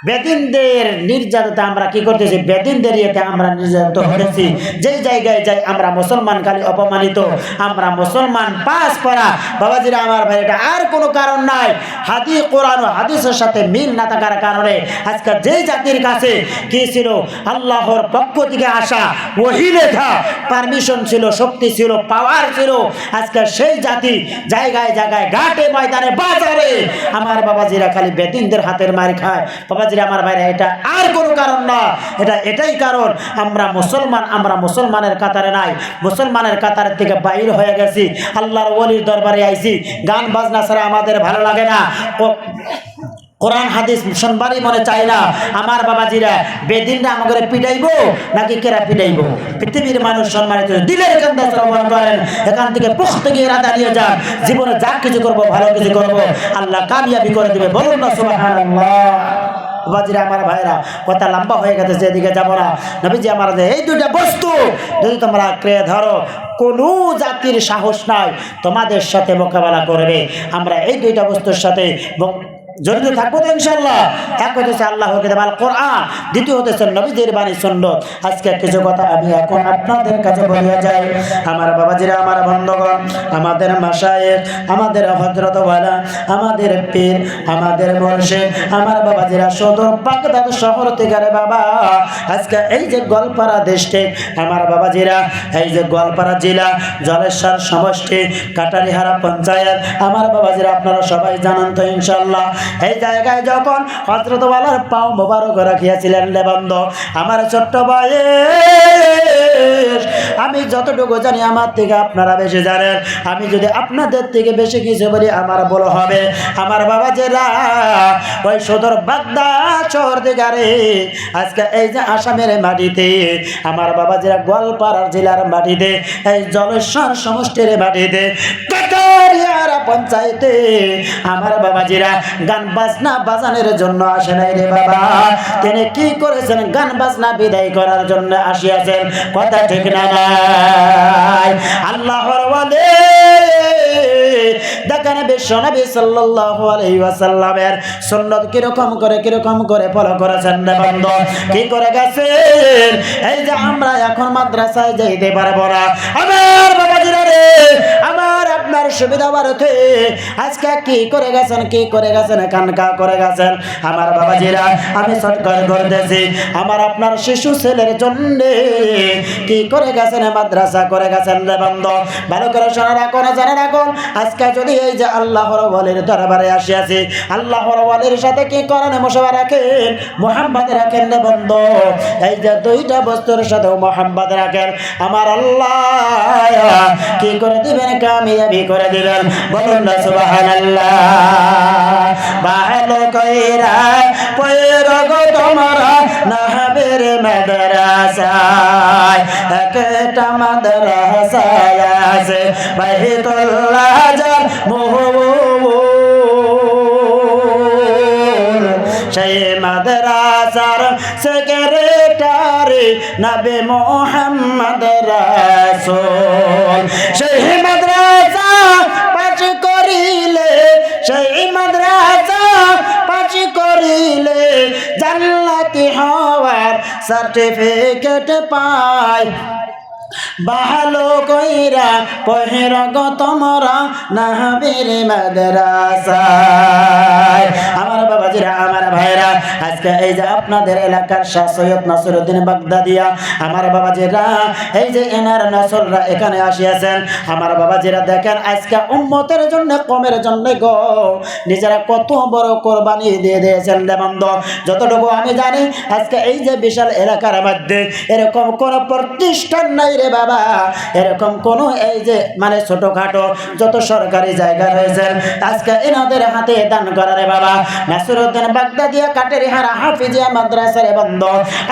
বেদিনদের নির্যাতিত, আমরা কি করতেছি? বেদিনদের ইয়েতে আমরা নির্যাতিত হতেছি। যেই জায়গায় যাই আমরা মুসলমান খালি অপমানিত, আমরা মুসলমান পাস পড়া। বাবাজিরা আমার ভাই, এটা আর কোনো কারণ নাই, হাদিস কোরআন ও হাদিসের সাথে মিল না থাকার কারণে আজকে যেই জাতির কাছে কি ছিল? আল্লাহর পক্ষ থেকে আসা ওহী লেখা পারমিশন ছিল, শক্তি ছিল, পাওয়ার ছিল, আজকে সেই জাতি জায়গায় জায়গায়, ঘাটে ময়দানে, বাজারে আমার বাবাজিরা খালি বেদিনদের হাতের মার খায়। বাবাজি আমার ভাইরা, এটা আর কোনো কারণ না, এটা এটাই কারণ, আমরা মুসলমান, আমরা মুসলমানের কাতারে নাই, মুসলমানের কাতারের থেকে বাইর হয়ে গেছি, আল্লাহর ওলির দরবারে আইছি। গান বাজনা ছাড়া আমাদের ভালো লাগে না, কোরআন হাদিস শুনবারই মনে চাই না। আমার বাবাজিরা, বেদিনরা আমাকে পিটাইবো নাকি কেরা পিটাইবো? পৃথিবীর মানুষ সম্মানিত, দিলের কান্দা শ্রবণ করেন, এখান থেকে পুখতে গিয়ে রাধা নিয়ে যান, জীবনে যা কিছু করবো ভালো কিছু করবো, আল্লাহ কামিয়াবি করে দেবে। বলুন না সুবহানাল্লাহ। বাবাজিরা আমার ভাইরা, কথা লম্বা হয়ে গেছে, যেদিকে যাবো না। নবীজি আমার এই দুইটা বস্তু যদি তোমরা আঁকড়ে ধরো, কোনো জাতির সাহস নাই তোমাদের সাথে মোকাবেলা করবে। আমরা এই দুইটা বস্তুর সাথে জড়িত থাকবো তো ইনশাআল্লাহ। এক হতেছে আল্লাহর কিতাব আল কোরআন, দ্বিতীয় হতেছে নবীদের বাণী সুন্নাত। আজকে কিছু কথা আমি এখন আপনাদের কাছে বলিয়া যাই। আমার বাবাজিরা, আমার বন্ধুগণ, আমাদের মাশায়েখ, আমাদের হযরত ওয়ালা, আমাদের পীর, আমাদের মুর্শিদ, আমার বাবাজিরা সদর বাগদাদ শহর থেকে রে বাবা, আজকে এই যে গোয়ালপাড়া ডিস্ট্রিক্ট, আমার বাবাজিরা এই যে গোয়ালপাড়া জেলা, জলেশ্বর সমষ্টি, কাটারিহারা পঞ্চায়েত, আমার বাবাজিরা আপনারা সবাই জানেন তো ইনশাআল্লাহ। এই জায়গায় যখন হযরত ওয়ালার পাও মোবারক রাখিয়াছিলেন রে বন্ধু, আমার ছোট্ট বয়স, আমি যতটুকু জানি আমার থেকে আপনারা বেশি জানেন। আমি যদি আপনাদের থেকে বেশি কিছু বলি আমার বড় হবে। আমার বাবা জেলা ওই সদর বাগদা শহর দিগারে আজকে এই যে আসামের মাটিতে, আমার বাবা জেলা গোয়ালপাড়ার জেলার মাটিতে, এই জলেশ্বর সমষ্টির মাটিতে, কাকারিয়ারা পঞ্চায়েতে আমার বাবাজিরা গান বাজনা বাজানোর জন্য আসে নাই রে বাবা। তিনি কি করেছেন? গান বাজনা বিদায় করার জন্য আসিয়াছেন। কথা ঠিক না নাই? আল্লাহর ওয়ালি দেখেন বিশ্বনবী সাল্লাল্লাহু আলাইহি ওয়াসাল্লামের সুন্নাত কিরকম করে ফলো করেছেন রে বান্দা, কি করে গেছেন? এই যে আমরা এখন মাদ্রাসায় যাইতে পারবো না, আমার বাবাজিরা রে, আমার আপনার সুবিধা বাড়তে আজকে কি করে গেছেন কানকা করে গেছেন। আমার বাবাজিরা আমি সরকার করতেছি আমার আপনার শিশু ছেলের জন্য কি করে গেছেন? মাদ্রাসা করে গেছেন রে বান্দা। ভালো করে শোনা রাখুন, জানা রাখুন। আজকে যদি এই যে আল্লাহর ওয়ালির দরবারে আসিয়াছি, আল্লাহর ওয়ালির সাথে কি করেন? মুসাফা রাখেন, মুহাম্মদ রাখেন রে বান্দা। এই যে দুইটা বস্তুর সাথে মুহাম্মদ রাখেন, আমার আল্লাহ কি করে দিবেন? কামিয়াবি করে দিবেন। বলুন না সুবহানাল্লাহ। ভালো কইরা পয়রা গো তোমরা নাহাবের মাদ্রাসায়, একটা মাদ্রাসায় আছে বাইতুল্লাহ যার মুহুর, সেই মাদ্রাসার সেক্রেটারি নবী মুহাম্মদ রাসূল। সেই মাদ্রাসা পাশ করিলে, সেই মাদ্রাসা পাশ করিলে জান্নাতি হওয়ার সার্টিফিকেট পায়। ভালো কইরা পহের গো তোমরা নাহাবের মাদ্রাসায়। আমার বাবাজিরা, আমার ভাইরা, আজকে এই যে আপনাদের এলাকার শাহ সৈয়দ নাসিরউদ্দিন বাগদাদিয়া, আমার বাবাজিরা এই যে এনার নসলরা এখানে আসিয়াছেন। আমার বাবাজিরা দেখেন আজকে উম্মতের জন্য, কমের জন্য গো নিজেরা কত বড় কোরবানি দিয়ে দিয়েছেন রে বান্দা। যতটুকু আমি জানি আজকে এই যে বিশাল এলাকার মধ্যে এরকম কোন প্রতিষ্ঠান নাই রে বাবা, এরকম কোন এই যে মানে ছোটখাটো যত সরকারি জায়গা রয়েছে আজকে এনাদের হাতে দান করা রে বাবা। নাসিরউদ্দিন বাগদাদিয়া কাটেরিহারা হাফিজিয়া মাদ্রাসার বন্ধ।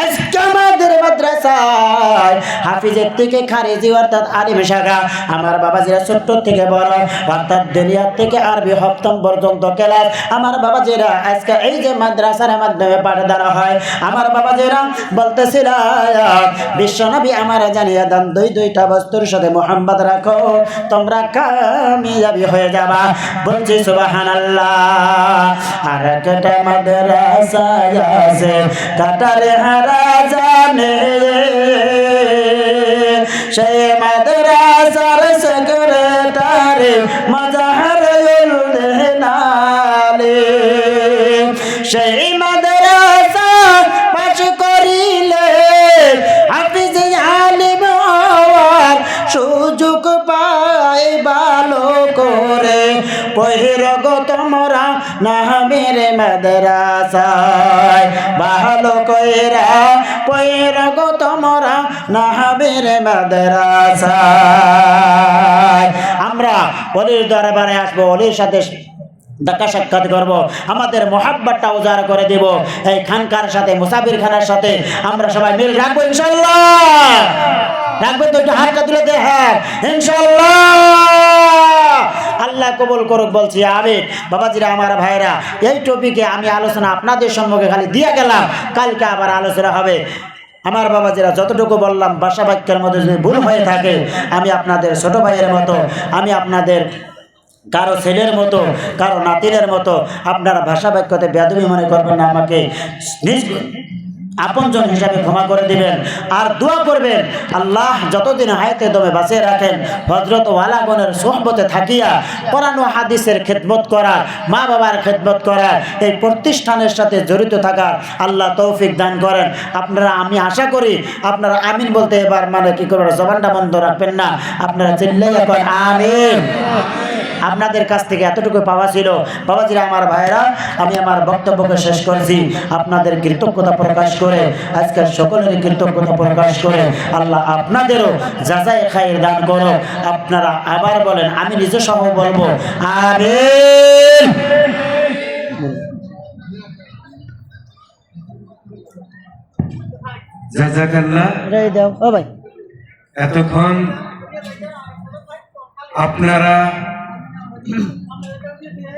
আজকে আমাদের মাদ্রাসায় হাফিজের থেকে খারিজি অর্থাৎ আলিম শাখা, আমার বাবাজিরা ছোট্ট থেকে বড় অর্থাৎ দুনিয়া থেকে আরবি সপ্তম পর্যন্ত ক্লাস আমার বাবাজিরা আজকে এই যে মাদ্রাসার মাধ্যমে পাঠদান হয়। আমার বাবাজিরা বলতেছিলাম বিশ্বনবী আমার জানিয়ে দেন দুইটা বস্তুর সাথে মুহাম্মদ রাখো, তোমরা কামিয়াবি হয়ে যাবা। বলছি সুবহানাল্লাহ। আর একটা মাদ্রাসা আছে কাটারে হারা জানে, সেই মাদ্রাসার সেক্রেটারি মাজাহারুল দেহনালে, সেই মাদ্রাসা পাশ করিলে হাফিজ আলিম হওয়ার সুযোগ পায়। ভালো করে পহির গো তোমরা নাহাবের মাদ্রাসায়, ভালো কইরা পহির গো তোমরা নাহাবের মাদ্রাসায়। আমরা ওলির দরবারে আসবো, ওলির সাথে দেখা সাক্ষাৎ করবো, আমাদের মোহাব্বতটা উজাড় করে দেব এই খানকার সাথে, মুসাফির খানার সাথে আমরা সবাই মিল রাখবো ইনশাআল্লাহ। রাখবেন তো? একটু হাতটা তুলে দে, হ্যাঁ ইনশাআল্লাহ। আল্লাহ কবুল করুক বলছি আমিন। বাবাজিরা, আমার ভাইরা, এই টপিকে আমি আলোচনা আপনাদের সম্মুখে খালি দিয়ে গেলাম, কালকে আবার আলোচনা হবে। আমার বাবাজিরা যতটুকু বললাম ভাষা বাক্যের মধ্যে যদি ভুল হয়ে থাকে, আমি আপনাদের ছোট ভাইয়ের মতো, আমি আপনাদের কারো ছেলের মতো, কারো নাতিনের মতো, আপনারা ভাষা বাক্যতে বেয়াদবি মনে করবেন না, আমাকে নিজ আপনজন হিসাবে ক্ষমা করে দিবেন। আর দোয়া করবেন আল্লাহ যতদিন হায়াতে দমে বাঁচিয়ে রাখেন, হযরত ওয়ালাগণের সোহবতে থাকিয়া কোরআন ও হাদিসের খেদমত করার, মা বাবার খেদমত করার, এই প্রতিষ্ঠানের সাথে জড়িত থাকার আল্লাহ তৌফিক দান করেন। আপনারা, আমি আশা করি আপনারা আমিন বলতে এবার মানে কি করবেন, জবানটা বন্ধ রাখবেন না, আপনারা চিল্লাইয়া করেন আমিন। আপনাদের কাছ থেকে এতটুকু পাওয়া ছিল। বাবাজিরা আমার ভাইরা, আমি আমার বক্তব্যকে শেষ করেছি আপনাদের কৃতজ্ঞতা প্রকাশ করে, আজকের সকলেরই কৃতজ্ঞতা প্রকাশ করে আল্লাহ আপনাদেরও যাজায়ে খায়ের দান করো। আপনারা আবার বলেন, আমি নিজে সহ বলবো আমিন। জাযাকাল্লাহ। এতক্ষণ আপনারা